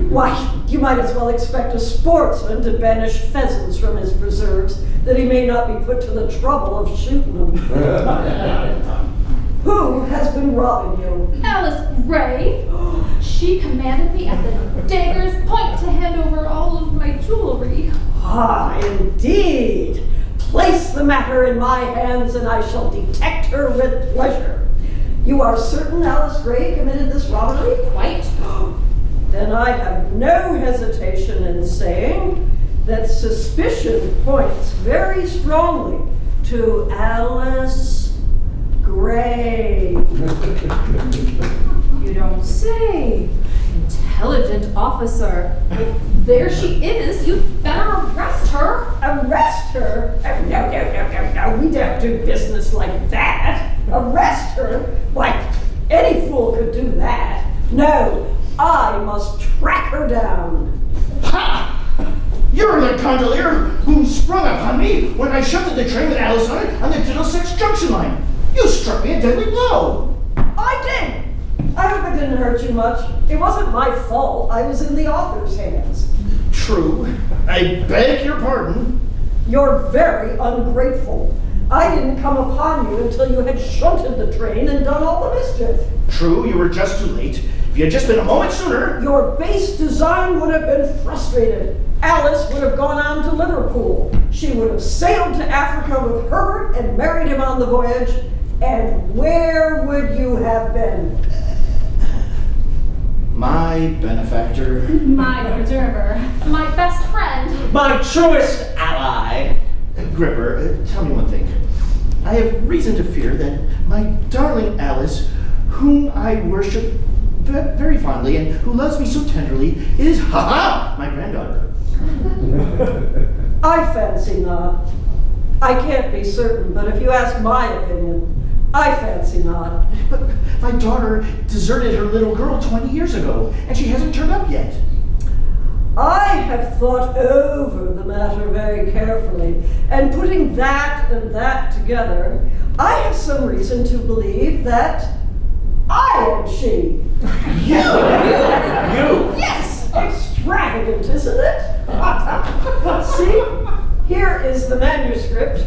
Why, you might as well expect a sportsman to banish pheasants from his preserves, that he may not be put to the trouble of shooting them. Who has been robbing you? Alice Ray. She commanded me at the dagger's point to hand over all of my jewelry. Ah, indeed. Place the matter in my hands and I shall detect her with pleasure. You are certain Alice Gray committed this robbery? Quite. Then I have no hesitation in saying that suspicion points very strongly to Alice Gray. You don't say. Intelligent officer. There she is. You'd better arrest her. Arrest her? No. We don't do business like that. Arrest her? Why, any fool could do that. No, I must track her down. Ha! You're the gondolier who sprung upon me when I shunted the train with Alice on it on the Diddlesex Junction line. You struck me a deadly blow. I did. I hope it didn't hurt you much. It wasn't my fault. I was in the author's hands. True. I beg your pardon. You're very ungrateful. I didn't come upon you until you had shunted the train and done all the mischief. True, you were just too late. If you had just been a moment sooner. Your base design would have been frustrated. Alice would have gone on to Liverpool. She would have sailed to Africa with Herbert and married him on the voyage. And where would you have been? My benefactor. My preserver. My best friend. My truest ally. Gripper, tell me one thing. I have reason to fear that my darling Alice, whom I worship very fondly and who loves me so tenderly, is, my granddaughter. I fancy not. I can't be certain, but if you ask my opinion, I fancy not. But my daughter deserted her little girl 20 years ago, and she hasn't turned up yet. I have thought over the matter very carefully, and putting that and that together, I have some reason to believe that I am she. You! Yes! Extravagant, isn't it? See? Here is the manuscript.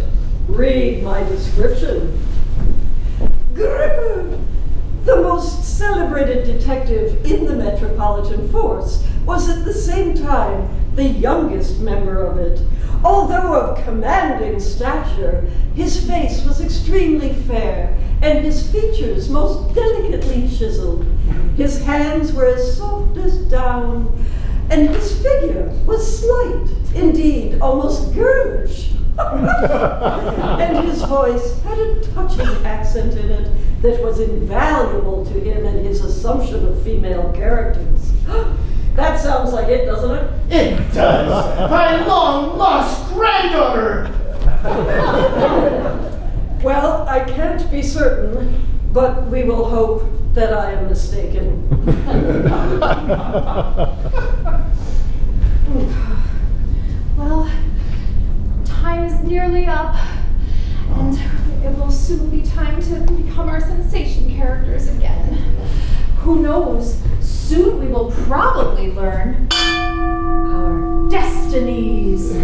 Read my description. Gripper, the most celebrated detective in the Metropolitan Force, was at the same time the youngest member of it. Although of commanding stature, his face was extremely fair, and his features most delicately chiseled. His hands were as soft as down, and his figure was slight, indeed almost girlish. And his voice had a touching accent in it that was invaluable to him in his assumption of female characters. That sounds like it, doesn't it? It does! My long-lost granddaughter! Well, I can't be certain, but we will hope that I am mistaken. Well, time is nearly up, and it will soon be time to become our sensation characters again. Who knows? Soon we will probably learn our destinies.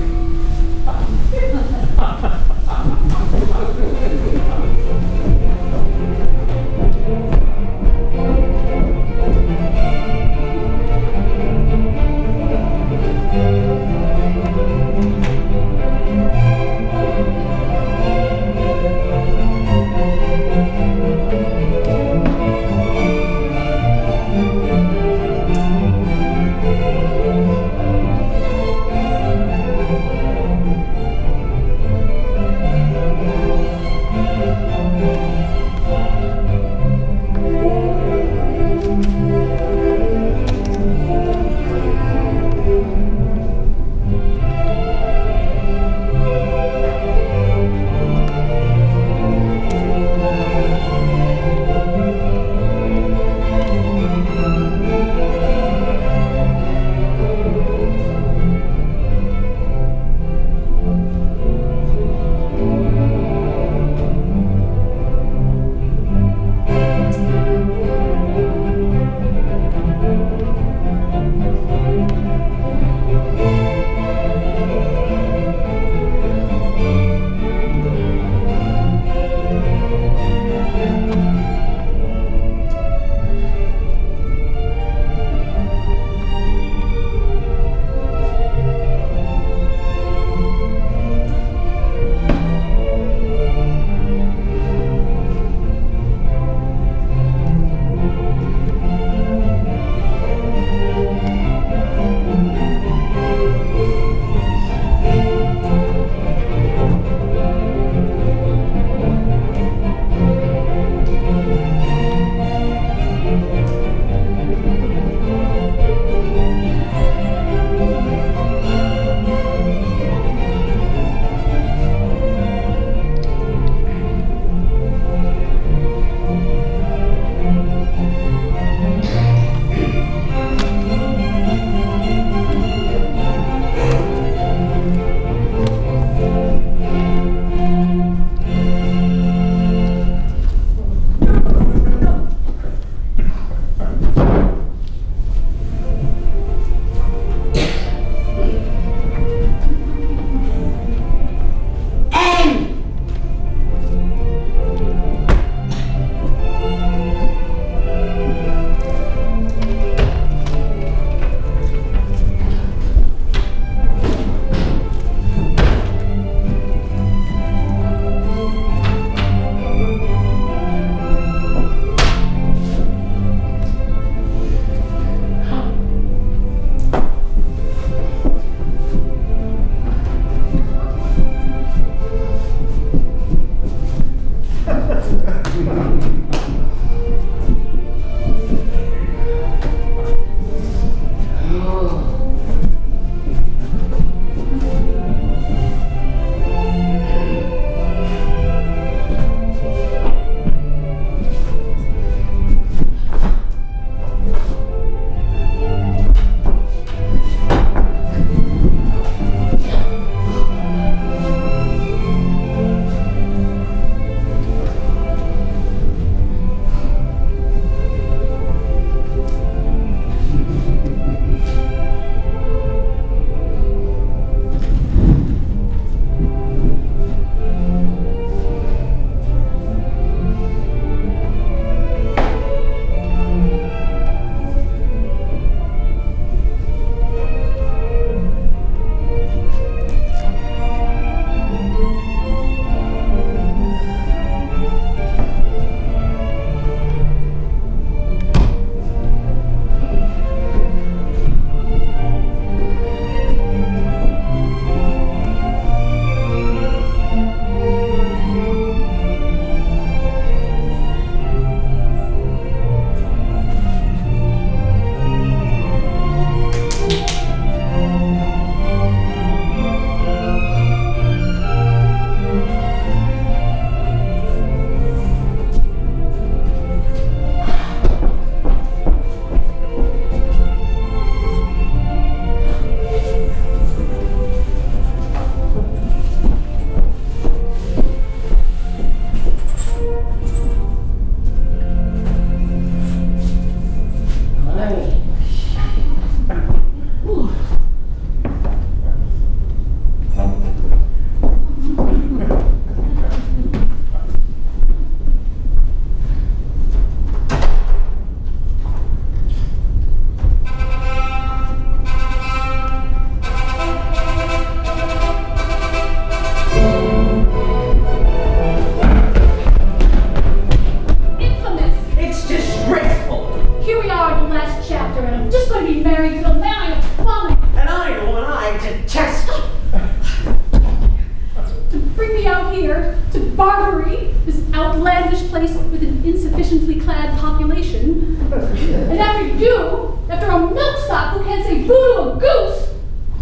place with an insufficiently clad population. And after a milksop who can't say boo to a goose,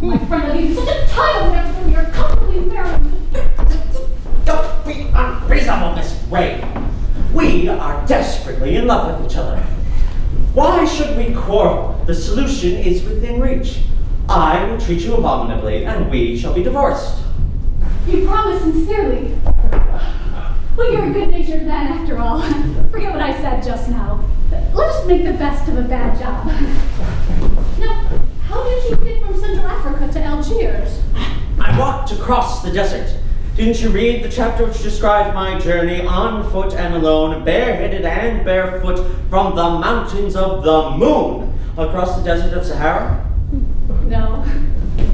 my friend, I've such a title next to your comfortably married. Don't be unreasonable, Miss Ray. We are desperately in love with each other. Why should we quarrel? The solution is within reach. I will treat you abominably, and we shall be divorced. You promise sincerely. Well, you're a good-natured man after all. Forget what I said just now. Let us make the best of a bad job. Now, how did you get from Central Africa to Algiers? I walked across the desert. Didn't you read the chapter which described my journey on foot and alone, bareheaded and barefoot, from the mountains of the moon across the desert of Sahara? No.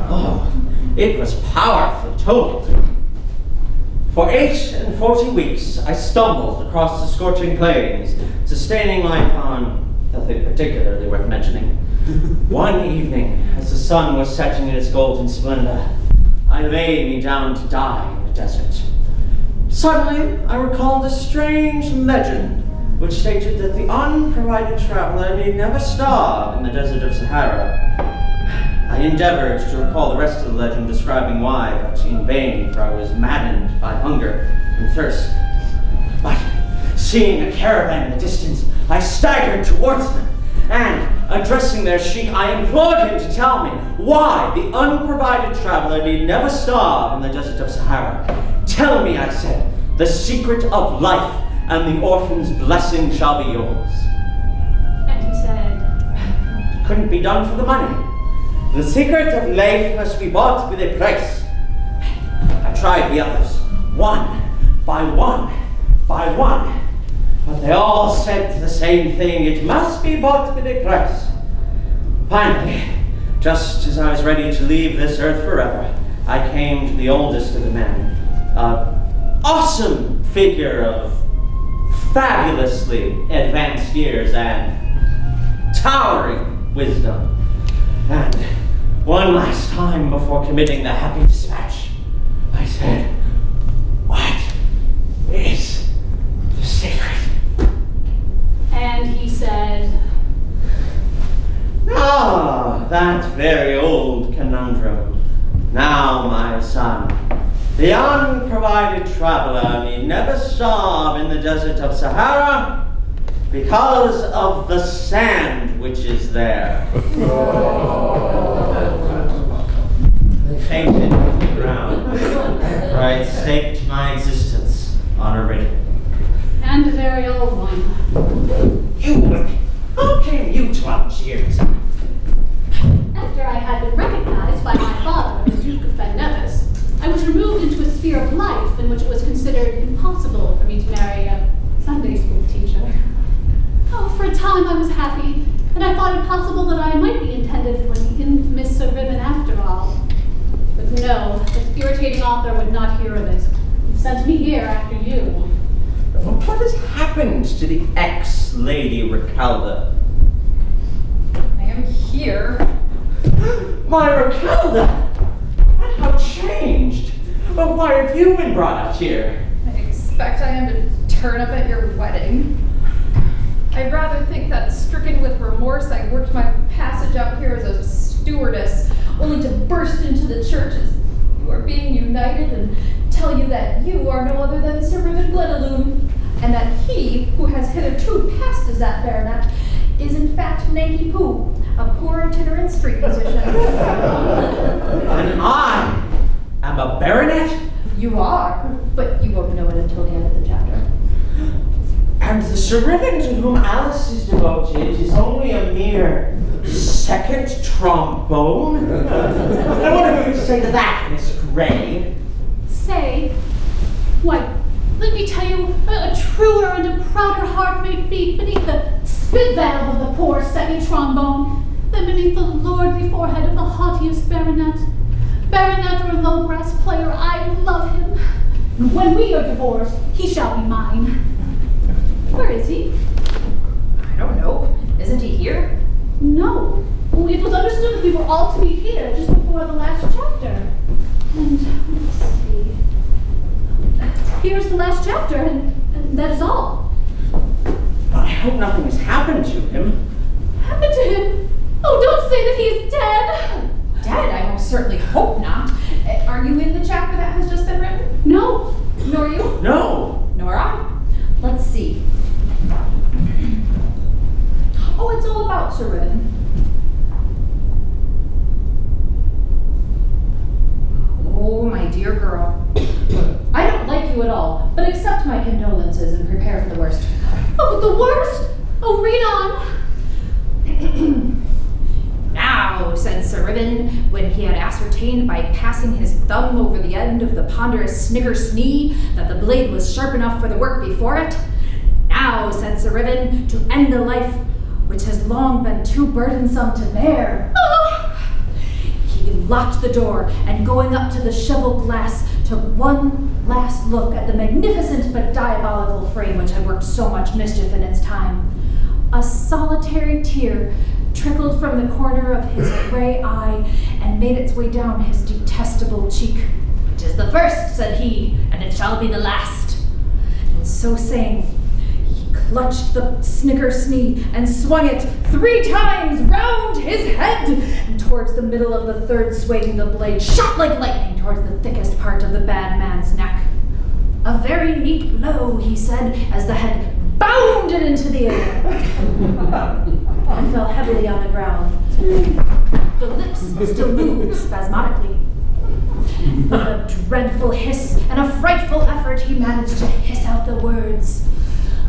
Oh, it was powerfully told. For 48 weeks, I stumbled across the scorching plains, sustaining life on nothing particularly worth mentioning. One evening, as the sun was setting in its golden splendor, I lay me down to die in the desert. Suddenly, I recalled a strange legend which stated that the unprovided traveler need never starve in the desert of Sahara. I endeavored to recall the rest of the legend describing why, but in vain, for I was maddened by hunger and thirst. But seeing a caravan in the distance, I staggered towards them, and, addressing their sheik, I implored him to tell me why the unprovided traveler need never starve in the desert of Sahara. Tell me, I said, the secret of life, and the orphan's blessing shall be yours. And he said, It couldn't be done for the money. The secret of life must be bought with a price. I tried the others, one by one, but they all said the same thing: it must be bought with a price. Finally, just as I was ready to leave this earth forever, I came to the oldest of the men, an awesome figure of fabulously advanced years and towering wisdom. And one last time before committing the happy dispatch, I said, "What is the secret?" and he said, "Ah, that very old conundrum. Now, my son, the unprovided traveler need never starve in the desert of Sahara because of the sand which is there." Fainted to the ground, for I had staked my existence on a riddle. and a very old one. You, how came you to Algiers? After I had been recognized by my father, the Duke of Ben Nevis, I was removed into a sphere of life in which it was considered impossible for me to marry a Sunday school teacher. Oh, for a time I was happy, and I thought it possible that I might be intended for the infamous Sir Ribbon after all. But no, the irritating author would not hear of it. He sent me here after you. What has happened to the ex-Lady Recalda? I am here. My Recalda! And how changed! But why have you been brought out here? I expect I am to turn up at your wedding. I'd rather think that, stricken with remorse, I worked my passage out here as a stewardess, only to burst into the church as you are being united and tell you that you are no other than Sir Ribbon Glenaloon, and that he, who has hitherto passed as that baronet, is in fact Nanky Poo, a poor itinerant street musician. And I am a baronet? You are, but you won't know it until the end of the chapter. And the Sir Ribbon to whom Alice is devoted is only a mere second trombone? I wonder if you would say to that, Miss Gray. Say, why, let me tell you, a truer and a prouder heart may beat beneath the spit valve of the poor semi-trombone than beneath the lordly forehead of the haughtiest baronet. Baronet or low-brass player, I love him. When we are divorced, he shall be mine. Where is he? I don't know. Isn't he here? No. It was understood that we were all to be here just before the last chapter. And let's see. Here's the last chapter, and that is all. worst. Oh, the worst? Oh, read on. Now, said Sir Ribbon, when he had ascertained by passing his thumb over the end of the ponderous snicker-snee that the blade was sharp enough for the work before it. Now, said Sir Ribbon, to end a life which has long been too burdensome to bear. He locked the door, and going up to the cheval glass, took one last look at the magnificent but diabolical frame which had worked so much mischief in its time. A solitary tear trickled from the corner of his gray eye and made its way down his detestable cheek. "'Tis the first," said he, "and it shall be the last." And so saying, he clutched the snicker-snee and swung it 3 times round his head, and towards the middle of the third swing the blade shot like lightning towards the thickest part of the bad man's neck. "A very neat blow," he said, as the head bounded into the air and fell heavily on the ground. The lips still moved spasmodically. With a dreadful hiss and a frightful effort, he managed to hiss out the words,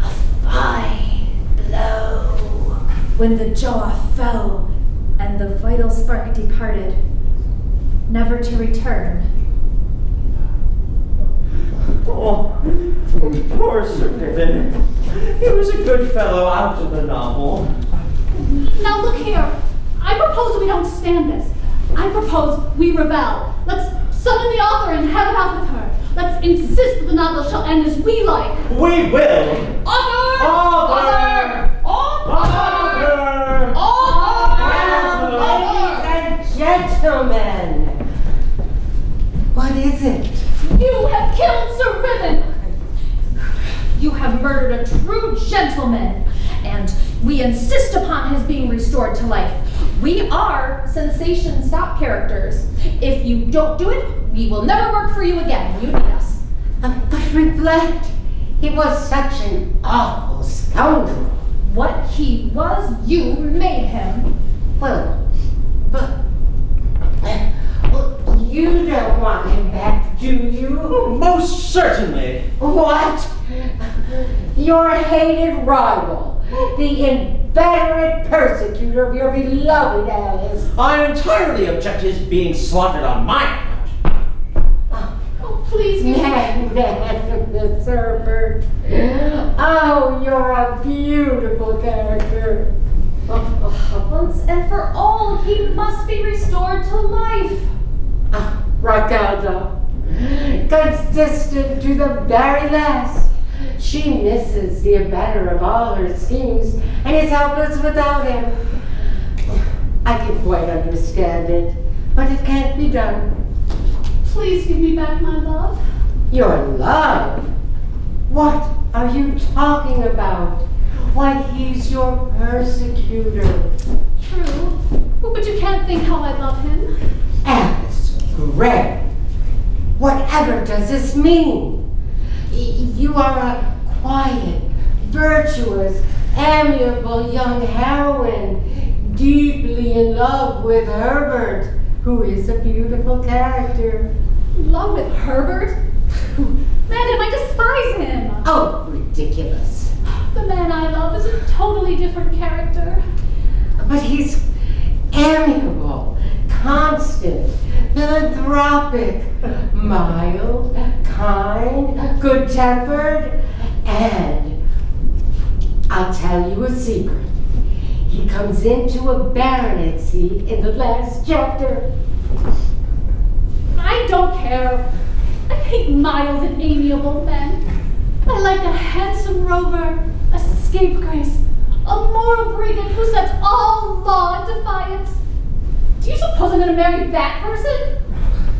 "A fine blow," when the jaw fell and the vital spark departed, never to return. Oh, poor Sir Ribbon. He was a good fellow out of the novel. Now look here. I propose we don't stand this. I propose we rebel. Let's summon the author and have it out with her. Let's insist that the novel shall end as we like. We will! Author! Author! Author! Ladies and gentlemen, what is it? You have killed Sir Ribbon! You have murdered a true gentleman, and we insist upon his being restored to life. We are sensation stop characters. If you don't do it, we will never work for you again. You need us. But reflect, he was such an awful scoundrel. What he was, you made him. Well, you don't want him back, do you? Most certainly. What? Your hated rival, the inveterate persecutor of your beloved Alice. I entirely object to his being slaughtered on my account. Oh, please, you. Miss Herbert. Oh, you're a beautiful character. Once and for all, he must be restored to life. Raquelda, consistent to the very last. She misses the abettor of all her schemes and is helpless without him. I can quite understand it, but it can't be done. Please give me back my love. Your love? What are you talking about? Why, he's your persecutor. True. But you can't think how I love him. Alice Gray, whatever does this mean? You are a quiet, virtuous, amiable young heroine, deeply in love with Herbert, who is a beautiful character. In love with Herbert? Madam, I despise him. Oh, ridiculous. The man I love is a totally different character. But he's amiable, constant, philanthropic, mild, kind, good-tempered, and I'll tell you a secret. He comes into a baronetcy in the last chapter. I don't care. I hate mild and amiable men. I like a handsome rover, a scapegrace, a moral brigand who sets all law at defiance. Do you suppose I'm going to marry that person?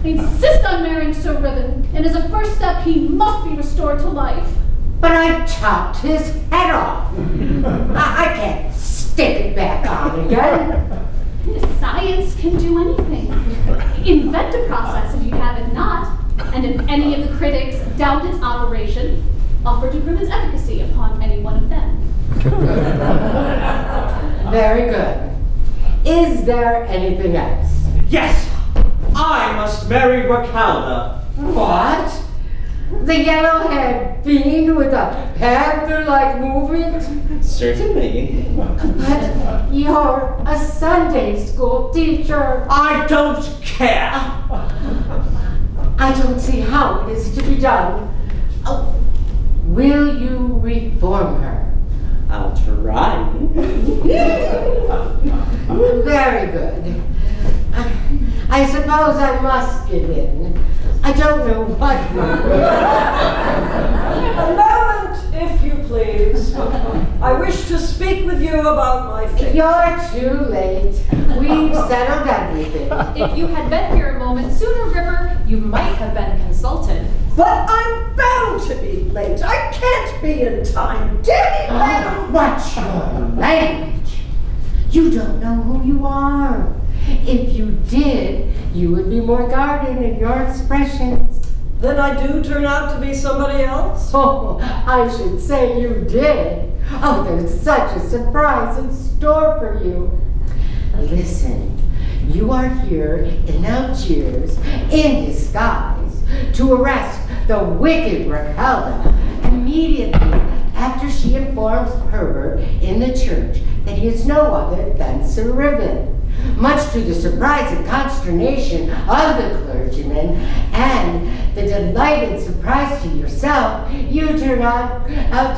I insist on marrying Sir Ribbon, and as a first step, he must be restored to life. But I chopped his head off. I can't stick it back on again. Science can do anything. Invent a process if you have it not, and if any of the critics doubt its operation, offer to prove its efficacy upon any one of them. Very good. Is there anything else? Yes! I must marry Raquelda. What? The yellow-haired fiend with a panther-like movement? Certainly. But you're a Sunday school teacher. I don't care. I don't see how it is to be done. Oh, will you reform her? I'll try. Very good. I suppose I must give in. I don't know what A moment, if you please. I wish to speak with you about my fate. You're too late. We've settled everything. If you had been here a moment sooner, Ripper, you might have been consulted. But I'm bound to be late. I can't be in time. Damn it, madam! Watch your language. You don't know who you are. If you did, you would be more guarded in your expressions. Then I do turn out to be somebody else? Oh, I should say you did. Oh, there's such a surprise in store for you. Listen, you are here in Algiers in disguise to arrest the wicked Raquelda immediately after she informs Herbert in the church that he is no other than Sir Ribbon. Much to the surprise and consternation of the clergyman and the delighted surprise to yourself, you turn out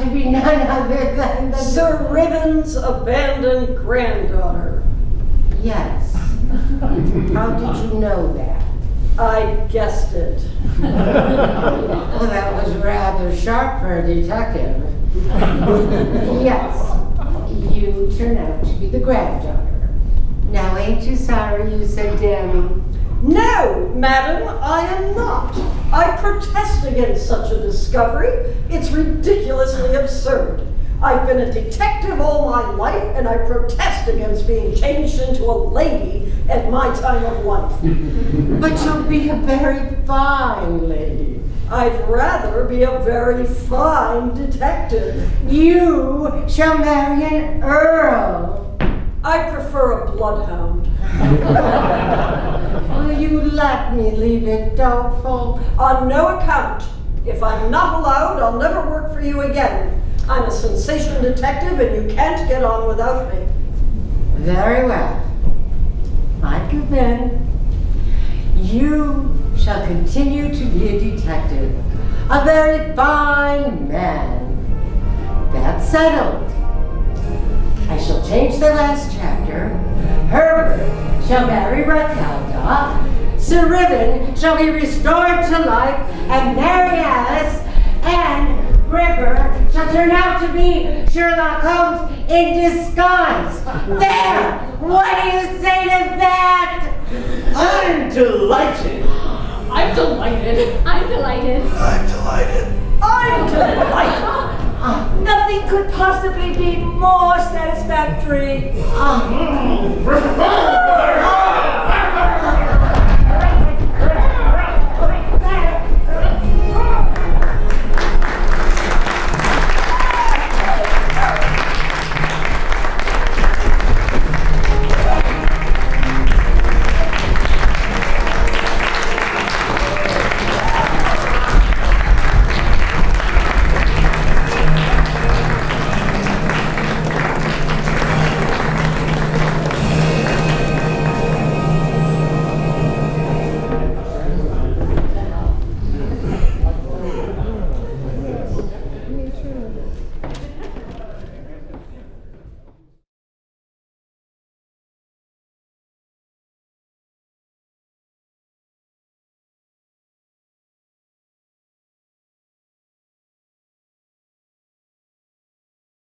to be none other than the... Sir Ribbon's abandoned granddaughter. Yes. How did you know that? I guessed it. Well, that was rather sharp for a detective. Yes, you turn out to be the granddaughter. Now, ain't you sorry you said Danny? No, madam, I am not. I protest against such a discovery. It's ridiculously absurd. I've been a detective all my life, and I protest against being changed into a lady at my time of life. But you'll be a very fine lady. I'd rather be a very fine detective. You shall marry an earl. I prefer a bloodhound. Will you let me leave it doubtful? On no account. If I'm not allowed, I'll never work for you again. I'm a sensation detective, and you can't get on without me. Very well. I give in. You shall continue to be a detective, a very fine man. That's settled. I shall change the last chapter. Herbert shall marry Raquelda. Sir Ribbon shall be restored to life and marry Alice, and Ripper shall turn out to be Sherlock Holmes in disguise. There! What do you say to that? I'm delighted. I'm delighted. I'm delighted. I'm delighted. I'm delighted. Nothing could possibly be more satisfactory. Oh,